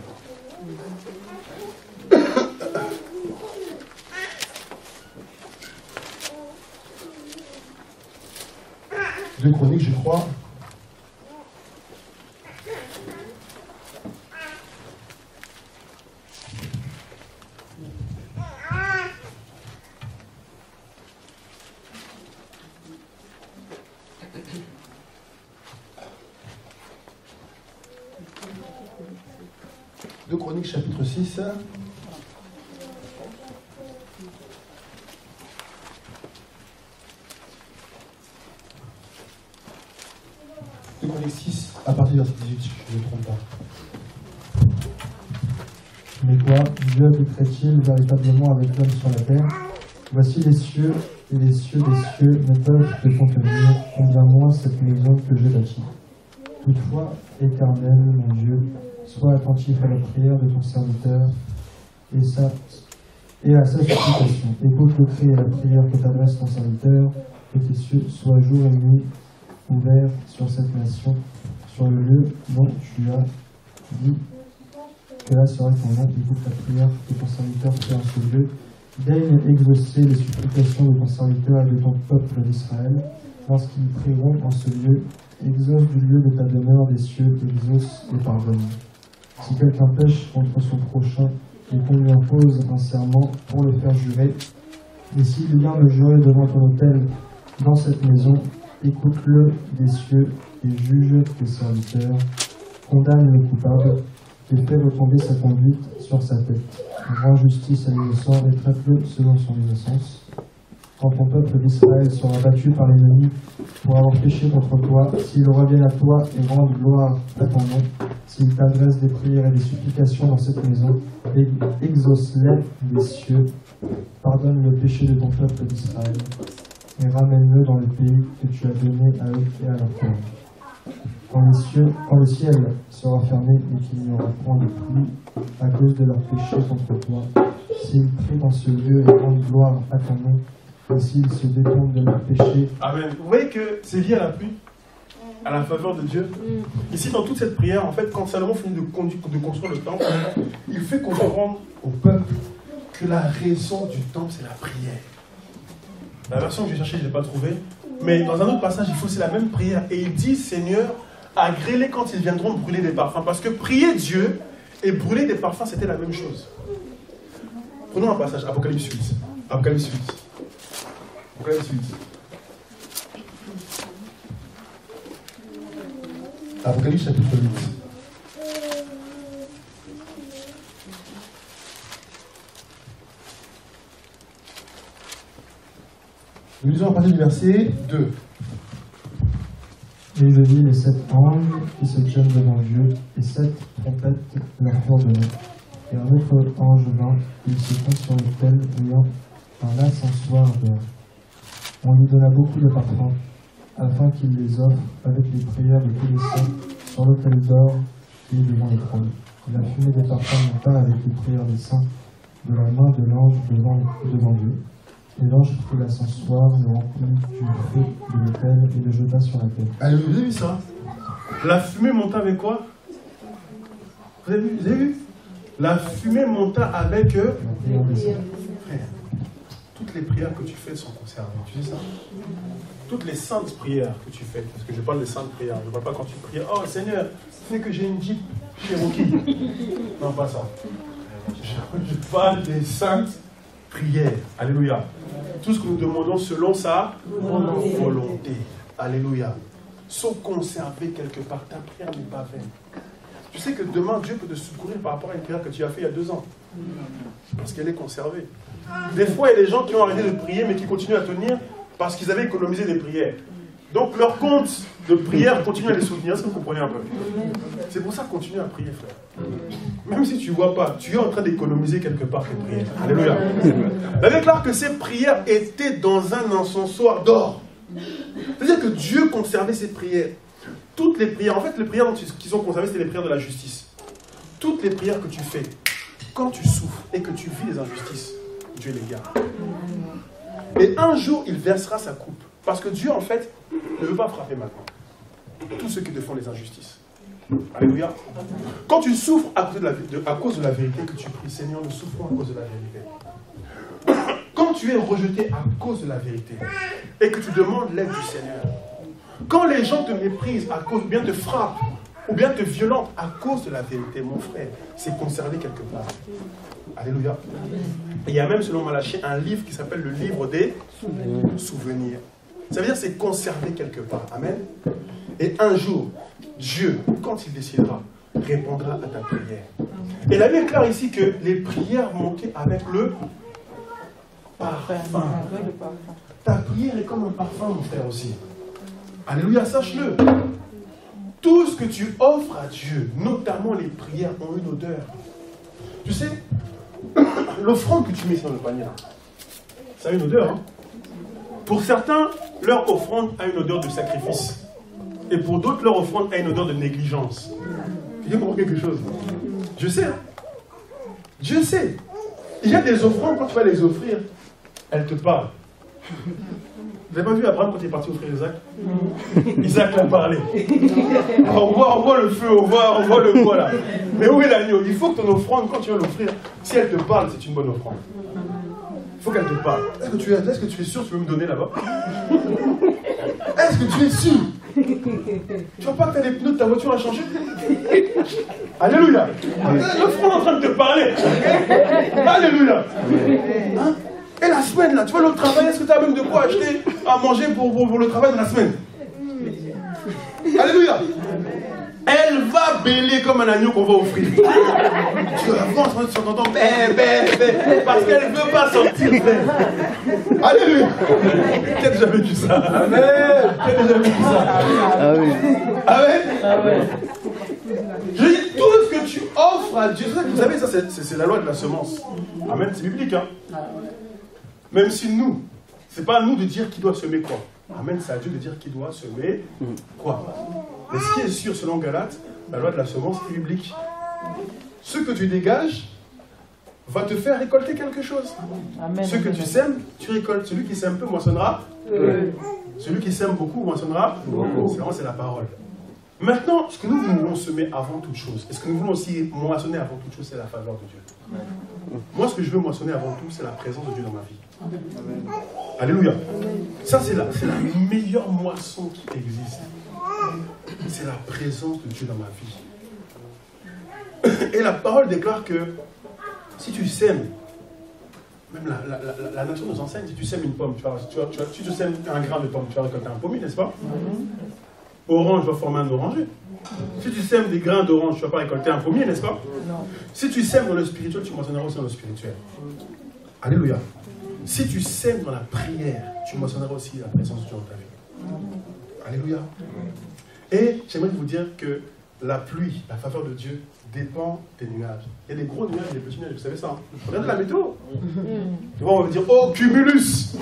De Chronique, je crois. 2 Chroniques chapitre 6. 2 Chroniques 6, à partir du verset 18, si je ne me trompe pas. Mais quoi, Dieu habiterait-il véritablement avec l'homme sur la terre? Voici les cieux, et les cieux des cieux ne peuvent te contenir, combien moins cette maison que j'ai bâtie. Toutefois, Éternel, mon Dieu, sois attentif à la prière de ton serviteur et à sa supplication. Écoute le cri et la prière que t'adresse ton serviteur, que tes cieux soient jour et nuit ouverts sur cette nation, sur le lieu dont tu as dit que là serait ton nom. Écoute la prière que ton serviteur fait en ce lieu. Daigne exaucer les supplications de ton serviteur et de ton peuple d'Israël, lorsqu'ils prieront en ce lieu. Exauce du lieu de ta demeure des cieux, exauce et pardonne. Si quelqu'un pêche contre son prochain et qu'on lui impose un serment pour le faire jurer, et s'il vient le jurer devant ton autel dans cette maison, écoute-le des cieux et juge tes serviteurs, condamne le coupable et fais retomber sa conduite sur sa tête. Rends justice à l'innocent et traite-le selon son innocence. Quand ton peuple d'Israël sera battu par l'ennemi pour avoir péché contre toi, s'il revient à toi et rende gloire à ton nom, s'il t'adresse des prières et des supplications dans cette maison, exauce-les des cieux, pardonne le péché de ton peuple d'Israël, et ramène-le dans le pays que tu as donné à eux et à leur père. Quand le ciel sera fermé et qu'il n'y aura point de pluie à cause de leur péché contre toi, s'ils prient dans ce lieu et rendent gloire à ton nom, et s'ils se détournent de leur péché. Amen. Vous voyez que c'est lié à la pluie, à la faveur de Dieu. Ici, dans toute cette prière, en fait, quand Salomon finit de construire le temple, il fait comprendre au peuple que la raison du temple, c'est la prière. La version que j'ai cherchée, je ne l'ai pas trouvée. Mais dans un autre passage, il faut aussi la même prière. Et il dit, Seigneur, agrée-les quand ils viendront brûler des parfums. Parce que prier Dieu et brûler des parfums, c'était la même chose. Prenons un passage, Apocalypse 8. Apocalypse 8. Apocalypse 8. Apocalypse chapitre 8. Nous lisons à partir du verset 2. Et je vis les 7 anges qui se tiennent devant Dieu, et 7 trompettes leur furent données. Et un autre ange vint, il se tint sur l'autel, ayant un ascensoir d'or. On lui donna beaucoup de parfums, afin qu'il les offre avec les prières de tous les saints sur l'autel d'or qui est devant le trône. Et la fumée des parfums monta avec les prières des saints de la main de l'ange devant Dieu. Et l'ange prit l'ascensoir, le remplit du feu de l'autel et le jeta sur la terre. Allez, vous avez vu ça? La fumée monta avec quoi? Vous avez vu? La fumée monta avec eux. Frère, toutes les prières que tu fais sont conservées. Tu sais ça? Toutes les saintes prières que tu fais, parce que je parle des saintes prières, je ne parle pas quand tu pries, oh Seigneur, fais que j'ai une Jeep Cherokee. Non, pas ça. Je parle des saintes prières. Alléluia. Tout ce que nous demandons selon sa volonté. Alléluia. Sont conservés quelque part. Ta prière n'est pas vaine. Tu sais que demain, Dieu peut te secourir par rapport à une prière que tu as faite il y a 2 ans. Parce qu'elle est conservée. Des fois, il y a des gens qui ont arrêté de prier, mais qui continuent à tenir parce qu'ils avaient économisé des prières. Donc, leur compte de prière continue à les soutenir. Est-ce que vous comprenez un peu? C'est pour ça qu'on continue à prier, frère. Même si tu ne vois pas, tu es en train d'économiser quelque part tes prières. Alléluia. La Bible déclare que ces prières étaient dans un encensoir d'or. C'est-à-dire que Dieu conservait ses prières. Toutes les prières, en fait, les prières qui sont conservées, c'est les prières de la justice. Toutes les prières que tu fais, quand tu souffres et que tu vis les injustices, Dieu les garde. Et un jour, il versera sa coupe. Parce que Dieu, en fait, ne veut pas frapper maintenant tous ceux qui te font les injustices. Alléluia. Quand tu souffres à cause de la vérité que tu pries, Seigneur, nous souffrons à cause de la vérité. Quand tu es rejeté à cause de la vérité et que tu demandes l'aide du Seigneur, quand les gens te méprisent à cause, ou bien te frappent, ou bien te violentent à cause de la vérité, mon frère, c'est conservé quelque part. Alléluia. Il y a même, selon Malachie, un livre qui s'appelle le livre des souvenirs. Ça veut dire que c'est conservé quelque part. Amen. Et un jour, Dieu, quand il décidera répondra à ta prière. Et la Bible déclare ici que les prières montaient avec le parfum. Ta prière est comme un parfum, mon frère, aussi. Alléluia, sache-le. Tout ce que tu offres à Dieu, notamment les prières, ont une odeur. Tu sais, l'offrande que tu mets sur le panier, ça a une odeur. Hein? Pour certains, leur offrande a une odeur de sacrifice. Et pour d'autres, leur offrande a une odeur de négligence. Tu comprends quelque chose? Je sais. Hein? Je sais. Il y a des offrandes, quand tu vas les offrir, elles te parlent. Vous n'avez pas vu Abraham quand il est parti offrir Isaac? Isaac l'a parlé. On voit le feu, on voit le bois là. Mais où est l'agneau? Il faut que ton offrande, quand tu vas l'offrir, si elle te parle, c'est une bonne offrande. Il faut qu'elle te parle. Est-ce que tu es sûr que tu veux me donner là-bas? Est-ce que tu es sûr? Tu vois pas que tu as les pneus de ta voiture à changer? Alléluia. L'offrande est en train de te parler. Alléluia. Hein? Et la semaine, là, tu vas le travail, est-ce que tu as même de quoi acheter à manger pour le travail de la semaine? Alléluia. Elle va bêler comme un agneau qu'on va offrir. Tu avances, tu entends parce qu'elle ne veut pas sortir. Alléluia. Qui a déjà vécu ça? Amen. Qui a déjà vécu ça? Ah oui. Amen. Amen. Je dis, tout ce que tu offres à Dieu, vous savez, ça c'est la loi de la semence. Amen, c'est biblique, hein. Même si nous, c'est pas à nous de dire qui doit semer quoi. Amen, c'est à Dieu de dire qui doit semer quoi. Mais ce qui est sûr, selon Galates, la loi de la semence est biblique. Ce que tu dégages va te faire récolter quelque chose. Amen. Ce que tu sèmes, tu récoltes. Celui qui sème peu moissonnera. Celui qui sème beaucoup moissonnera. C'est la parole. Maintenant, ce que nous voulons semer avant toute chose, et ce que nous voulons aussi moissonner avant toute chose, c'est la faveur de Dieu. Moi, ce que je veux moissonner avant tout, c'est la présence de Dieu dans ma vie. Amen. Alléluia. Ça, c'est la meilleure moisson qui existe. C'est la présence de Dieu dans ma vie. Et la parole déclare que si tu sèmes, même la nature nous enseigne, si tu sèmes une pomme, si tu sèmes un grain de pomme, tu vas récolter un pommier, n'est-ce pas? Orange va former un oranger. Si tu sèmes des grains d'orange, tu ne vas pas récolter un pommier, n'est-ce pas? Non. Si tu sèmes dans le spirituel, tu moissonneras aussi dans le spirituel. Alléluia. Si tu sèmes dans la prière, tu moissonneras aussi la présence de Dieu dans ta vie. Alléluia. Et j'aimerais vous dire que la pluie, la faveur de Dieu, dépend des nuages. Il y a des gros nuages et des petits nuages, vous savez ça? Regardez la météo. Tu vois, on va dire, oh, cumulus.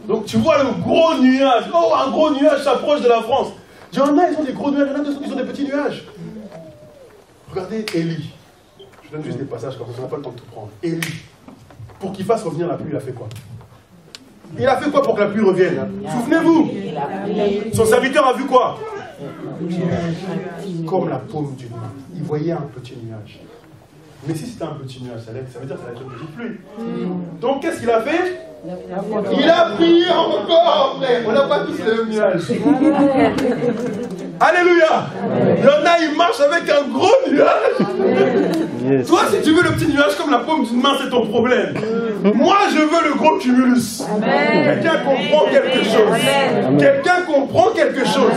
Donc tu vois le gros nuage. Oh, un gros nuage s'approche de la France. Il y en a, ils ont des gros nuages, il y en a, ils ont des petits nuages. Regardez Élie. Je donne juste des passages comme ça, on n'a pas le temps de tout prendre. Élie, pour qu'il fasse revenir la pluie, il a fait quoi? Il a fait quoi pour que la pluie revienne? Souvenez-vous. Son serviteur a vu quoi? Comme la paume d'une main. Il voyait un petit nuage. Mais si c'était un petit nuage, ça veut dire que ça allait être une petite pluie. Donc qu'est-ce qu'il a fait? Il a prié encore, frère. On n'a pas tous le même nuage. Alléluia. Il y en a, ils marchent avec un gros nuage. Yes. Toi, si tu veux le petit nuage comme la paume d'une main, c'est ton problème. Moi, je veux le gros cumulus. Quelqu'un comprend quelque chose. Quelqu'un comprend quelque chose.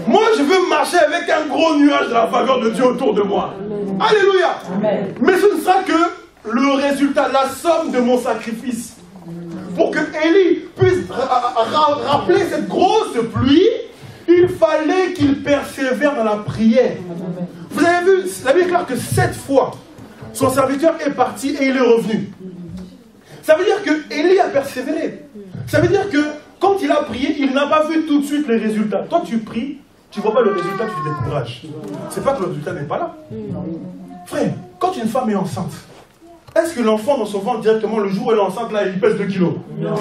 Moi, je veux marcher avec un gros nuage de la faveur de Dieu autour de moi. Alléluia. Mais ce ne sera que le résultat, la somme de mon sacrifice. Pour que Élie puisse rappeler cette grosse pluie, il fallait qu'il persévère dans la prière. Vous avez vu, la Bible déclare que 7 fois, son serviteur est parti et il est revenu. Ça veut dire que Élie a persévéré. Ça veut dire que quand il a prié, il n'a pas vu tout de suite les résultats. Toi, tu pries, tu ne vois pas le résultat, tu te décourages. C'est pas que le résultat n'est pas là. Frère, quand une femme est enceinte, est-ce que l'enfant dans son ventre directement, le jour où elle est enceinte, là, il pèse 2 kilos? Non.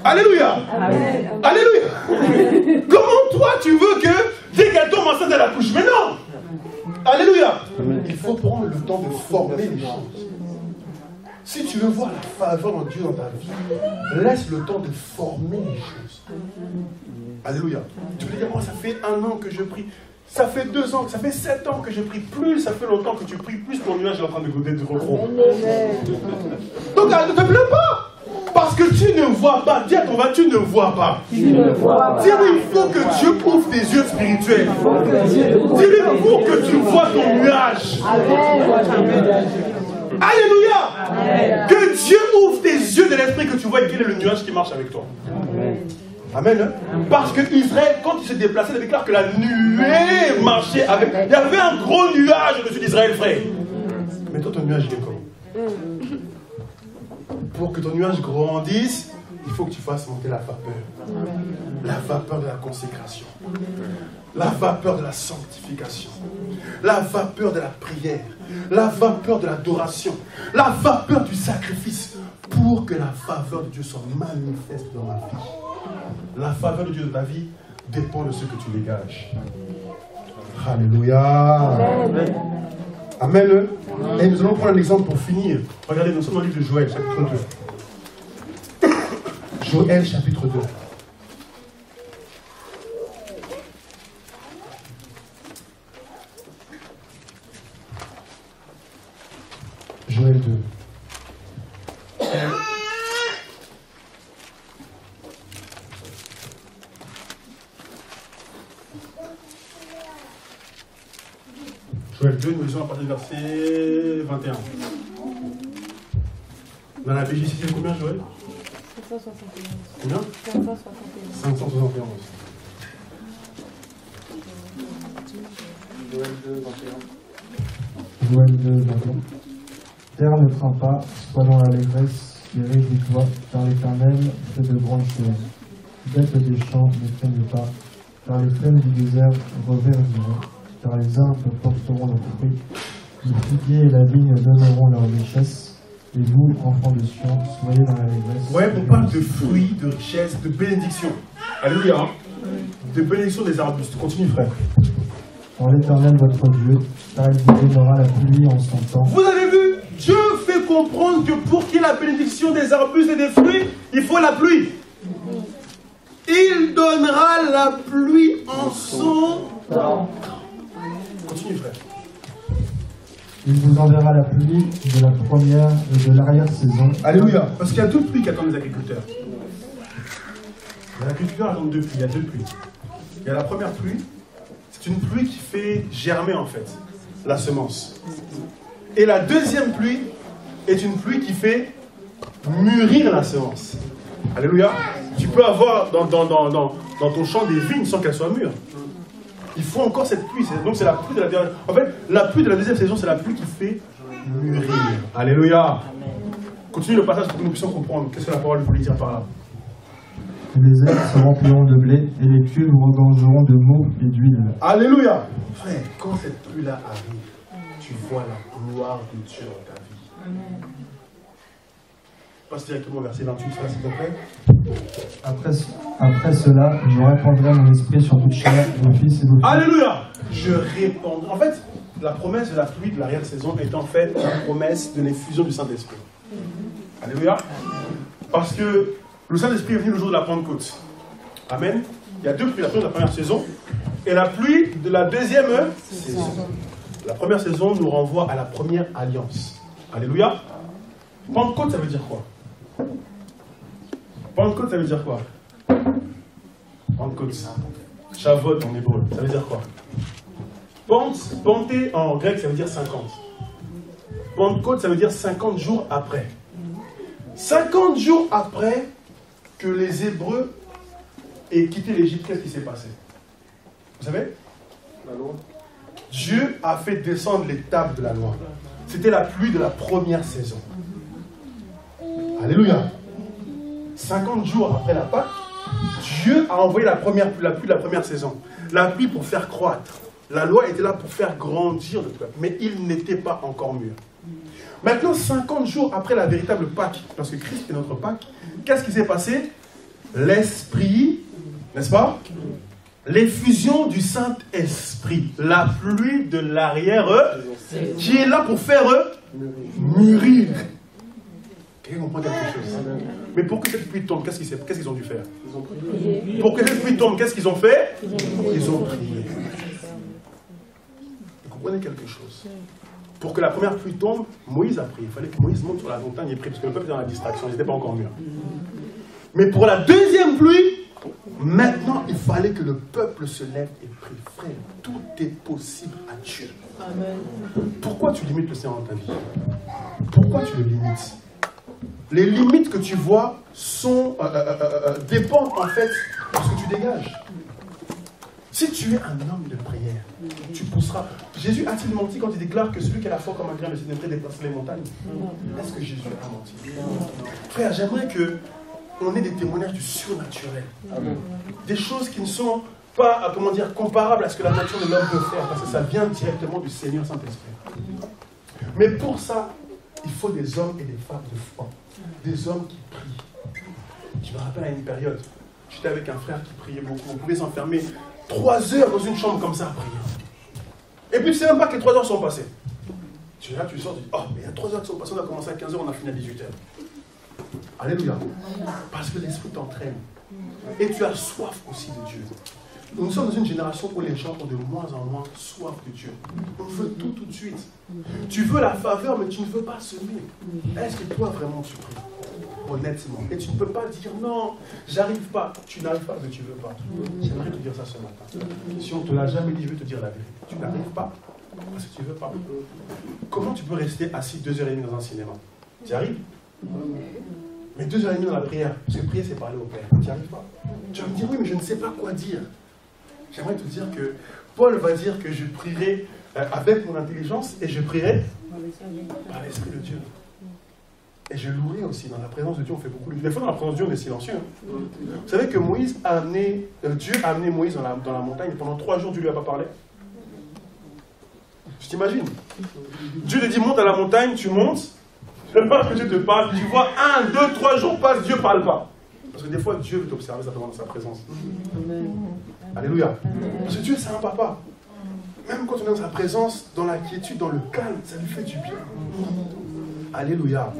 Alléluia. Amen. Alléluia. Comment toi tu veux que dès qu'elle tombe enceinte elle accouche? Mais non. Alléluia. Amen. Il faut prendre le temps de former les choses. Si tu veux voir la faveur de Dieu dans ta vie, laisse le temps de former les choses. Alléluia. Tu peux dire, moi ça fait 1 an que je prie. Ça fait 2 ans, ça fait 7 ans que je prie. Plus ça fait longtemps que tu pries, plus ton nuage est en train de goûter de gros. Donc ne te plains pas. Parce que tu ne vois pas. Dis à ton voisin, tu ne vois pas. Dis-lui, il faut que Dieu ouvre tes yeux spirituels. Dis-lui, pour que tu vois ton nuage. Alléluia. Que Dieu ouvre tes yeux de l'esprit, que tu vois quel est le nuage qui marche avec toi. Amen. Parce que Israël, quand il se déplaçait, il déclare que la nuée marchait avec. Il y avait un gros nuage au-dessus d'Israël, frère. Mais toi, ton nuage, il est comment? Pour que ton nuage grandisse, il faut que tu fasses monter la vapeur. La vapeur de la consécration. La vapeur de la sanctification. La vapeur de la prière. La vapeur de l'adoration. La vapeur du sacrifice. Pour que la faveur de Dieu soit manifeste dans ma vie. La faveur de Dieu dans ta vie dépend de ce que tu dégages. Alléluia. Amen. Et nous allons prendre un exemple pour finir. Regardez, nous sommes dans le livre de Joël, chapitre 2. Joël, chapitre 2. Joël 2. Joël 2, nous lisons à partir du verset 21. Dans la BJ, c'est combien, Joël? 571. Combien? 571. Joël 2, 21. Joël 2, 21. Terre ne crains pas, sois dans l'allégresse et réjouis-toi, car l'Éternel fait de grandes choses. Bêtes des champs ne craignent pas, car les plaines du désert reverdiront, car les arbres porteront leurs fruits, les figuiers et la vigne donneront leur richesse, et vous, enfants de Sion, soyez dans l'allégresse. Ouais, on parle de fruits, de richesse, de bénédiction. Alléluia. De bénédiction des arbustes. Continue, frère. Dans l'Éternel votre Dieu, car il vous donnera la pluie en son temps. Vous avez vu, Dieu fait comprendre que pour qu'il y ait la bénédiction des arbustes et des fruits, il faut la pluie. Il donnera la pluie en son temps. Continue, frère. Il vous enverra la pluie de la première et de l'arrière-saison. Alléluia. Parce qu'il y a deux pluies qui attendent les agriculteurs. Les agriculteurs attendent deux pluies. Il y a deux pluies. Il y a la première pluie. C'est une pluie qui fait germer, en fait, la semence. Et la deuxième pluie est une pluie qui fait mûrir la semence. Alléluia. Tu peux avoir dans ton champ des vignes sans qu'elles soient mûres. Il faut encore cette pluie. Donc c'est la pluie de la dernière. En fait, la pluie de la deuxième saison, c'est la pluie qui fait mûrir. Alléluia. Continue le passage pour que nous puissions comprendre qu'est-ce que la parole voulait dire par là. Les airs se rempliront de blé et les cuves regorgeront de maux et d'huile. Alléluia. Frère, quand cette pluie-là arrive, tu vois la gloire de Dieu dans ta vie. Passe directement au verset 28, s'il te plaît. Après cela, je répandrai mon esprit sur toute chair, vos fils et vos filles. Alléluia. Je répandrai. En fait, la promesse de la pluie de l'arrière-saison est en fait la promesse de l'effusion du Saint-Esprit. Alléluia. Parce que le Saint-Esprit est venu le jour de la Pentecôte. Amen. Il y a deux pluies, la pluie de la première saison et la pluie de la deuxième saison. La première saison nous renvoie à la première alliance. Alléluia. Pentecôte, ça veut dire quoi? Pentecôte, ça veut dire quoi? Pentecôte. Shavuot en hébreu, ça veut dire quoi? Penté en grec, ça veut dire 50. Pentecôte, ça veut dire 50 jours après. 50 jours après que les Hébreux aient quitté l'Égypte, qu'est-ce qui s'est passé? Vous savez? La loi. Dieu a fait descendre les tables de la loi. C'était la pluie de la première saison. Alléluia. 50 jours après la Pâque, Dieu a envoyé la pluie de la première saison. La pluie pour faire croître. La loi était là pour faire grandir le peuple. Mais il n'était pas encore mûr. Maintenant, 50 jours après la véritable Pâque, parce que Christ est notre Pâque, qu'est-ce qui s'est passé? L'Esprit, n'est-ce pas? L'effusion du Saint-Esprit. La pluie de l'arrière, qui est là pour faire mûrir. Quelqu'un comprend quelque chose? Mais pour que cette pluie tombe, qu'est-ce qu'ils ont dû faire? Pour que cette pluie tombe, qu'est-ce qu'ils ont fait? Ils ont prié. Vous comprenez quelque chose? Pour que la première pluie tombe, Moïse a prié. Il fallait que Moïse monte sur la montagne et prie, parce que le peuple était dans la distraction, ils n'étaient pas encore mûrs. Mais pour la deuxième pluie, maintenant, il fallait que le peuple se lève et prie. Frère, tout est possible à Dieu. Amen. Pourquoi tu limites le Seigneur dans ta vie? Pourquoi tu le limites? Les limites que tu vois dépendent en fait de ce que tu dégages. Si tu es un homme de prière, tu pousseras. Jésus a-t-il menti quand il déclare que celui qui a la foi comme un grain de sénébré déplace les montagnes? Est-ce que Jésus a menti? Frère, j'aimerais qu'on ait des témoignages du surnaturel. Des choses qui ne sont pas, comparables à ce que la nature de l'homme peut faire, parce que ça vient directement du Seigneur Saint-Esprit. Mais pour ça, il faut des hommes et des femmes de foi. Des hommes qui prient. Je me rappelle à une période, j'étais avec un frère qui priait beaucoup. On pouvait s'enfermer 3 heures dans une chambre comme ça à prier. Et puis tu ne sais même pas que les 3 heures sont passées. Tu es là, tu sors, tu dis, oh, mais il y a 3 heures qui sont passées, on a commencé à 15 heures, on a fini à 18 heures. Alléluia. Parce que l'Esprit t'entraîne. Et tu as soif aussi de Dieu. Nous sommes dans une génération où les gens ont de moins en moins soif de Dieu. On veut tout de suite. Tu veux la faveur, mais tu ne veux pas semer. Est-ce que toi vraiment tu pries? Honnêtement. Et tu ne peux pas dire non, j'arrive pas. Tu n'arrives pas, mais tu ne veux pas. J'aimerais te dire ça ce matin. Si on ne te l'a jamais dit, je vais te dire la vérité. Tu n'arrives pas parce que tu ne veux pas. Comment tu peux rester assis 2h30 dans un cinéma? Tu y arrives? Mais 2h30 dans la prière, parce que prier c'est parler au Père. Tu n'y arrives pas. Tu vas me dire oui, mais je ne sais pas quoi dire. J'aimerais te dire que Paul va dire que je prierai avec mon intelligence et je prierai par l'Esprit de Dieu. Et je louerai aussi. Dans la présence de Dieu, on fait beaucoup. Des fois, dans la présence de Dieu, on est silencieux. Vous savez que Dieu a amené Moïse dans la montagne et pendant 3 jours, Dieu ne lui a pas parlé. Je t'imagine. Dieu te dit, monte à la montagne, tu montes. Je ne sais pas que Dieu te parle. Tu vois, 1, 2, 3 jours passent, Dieu ne parle pas. Parce que des fois, Dieu veut t'observer simplement dans sa présence. Alléluia. Parce que Dieu, c'est un papa. Même quand on est dans sa présence, dans la quiétude, dans le calme, ça lui fait du bien. Alléluia.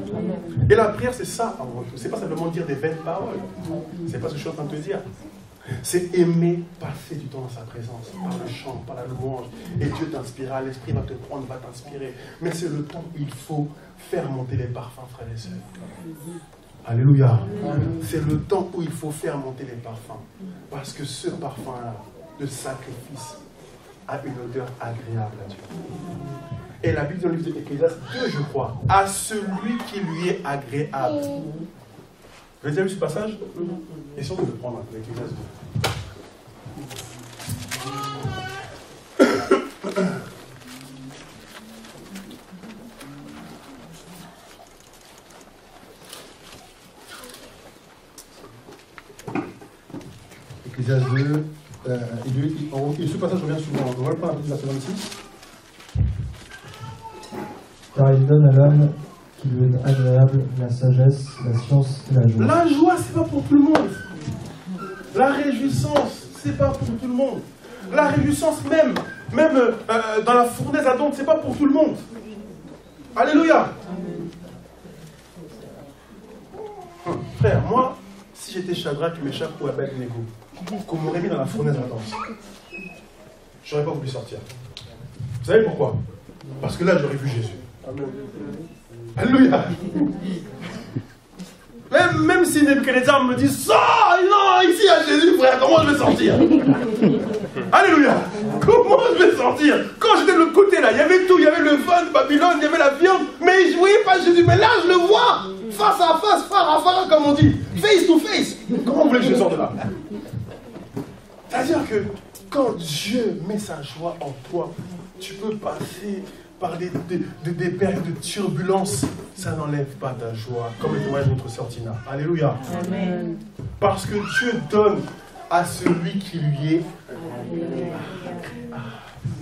Et la prière, c'est ça en retour. C'est pas simplement dire des vaines paroles. C'est pas ce que je suis en train de te dire. C'est aimer passer du temps dans sa présence, par le chant, par la louange. Et Dieu t'inspirera, l'Esprit va te prendre, va t'inspirer. Mais c'est le temps où il faut faire monter les parfums, frères et sœurs. Alléluia. C'est le temps où il faut faire monter les parfums. Parce que ce parfum-là, de sacrifice, a une odeur agréable à Dieu. Et la Bible dans le livre d'Ecclésiaste 2, je crois, à celui qui lui est agréable. Vous avez déjà vu ce passage? Essayons de le prendre un peu, Ecclésiaste 2. Ecclésiaste 2, et ce passage revient souvent. On va le prendre à partir de la 26. Car il donne à l'homme qui lui est agréable la sagesse, la science et la joie. La joie, c'est pas pour tout le monde. La réjouissance, c'est pas pour tout le monde. La réjouissance même dans la fournaise ardente, c'est pas pour tout le monde. Alléluia. Frère, moi, si j'étais Shadrach, Meshach ou Abednego, qu'on m'aurait mis dans la fournaise ardente, j'aurais pas voulu sortir. Vous savez pourquoi? Parce que là, j'aurais vu Jésus. Alléluia. Même si Nebuchadnezzar me dit sors, non, ici à Jésus, frère, comment je vais sortir? Alléluia. Comment je vais sortir? Quand j'étais de l'autre côté là, il y avait tout, il y avait le vin de Babylone, il y avait la viande, mais je ne voyais pas Jésus. Mais là, je le vois, face à face, phare à phare, comme on dit, face to face. Comment vous voulez que je sorte de là? C'est-à-dire que quand Dieu met sa joie en toi, tu peux passer par des périodes de turbulence, ça n'enlève pas ta joie, comme le témoignage de notre sœur Tina. Alléluia. Amen. Parce que Dieu donne à celui qui lui est.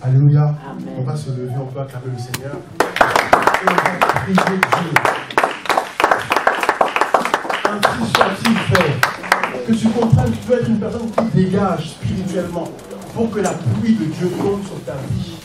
Alléluia. Amen. On va se lever, on peut acclamer le Seigneur. Et on va prier Dieu. Un petit gentil frère, que tu comprennes que tu peux être une personne qui dégage spirituellement pour que la pluie de Dieu tombe sur ta vie.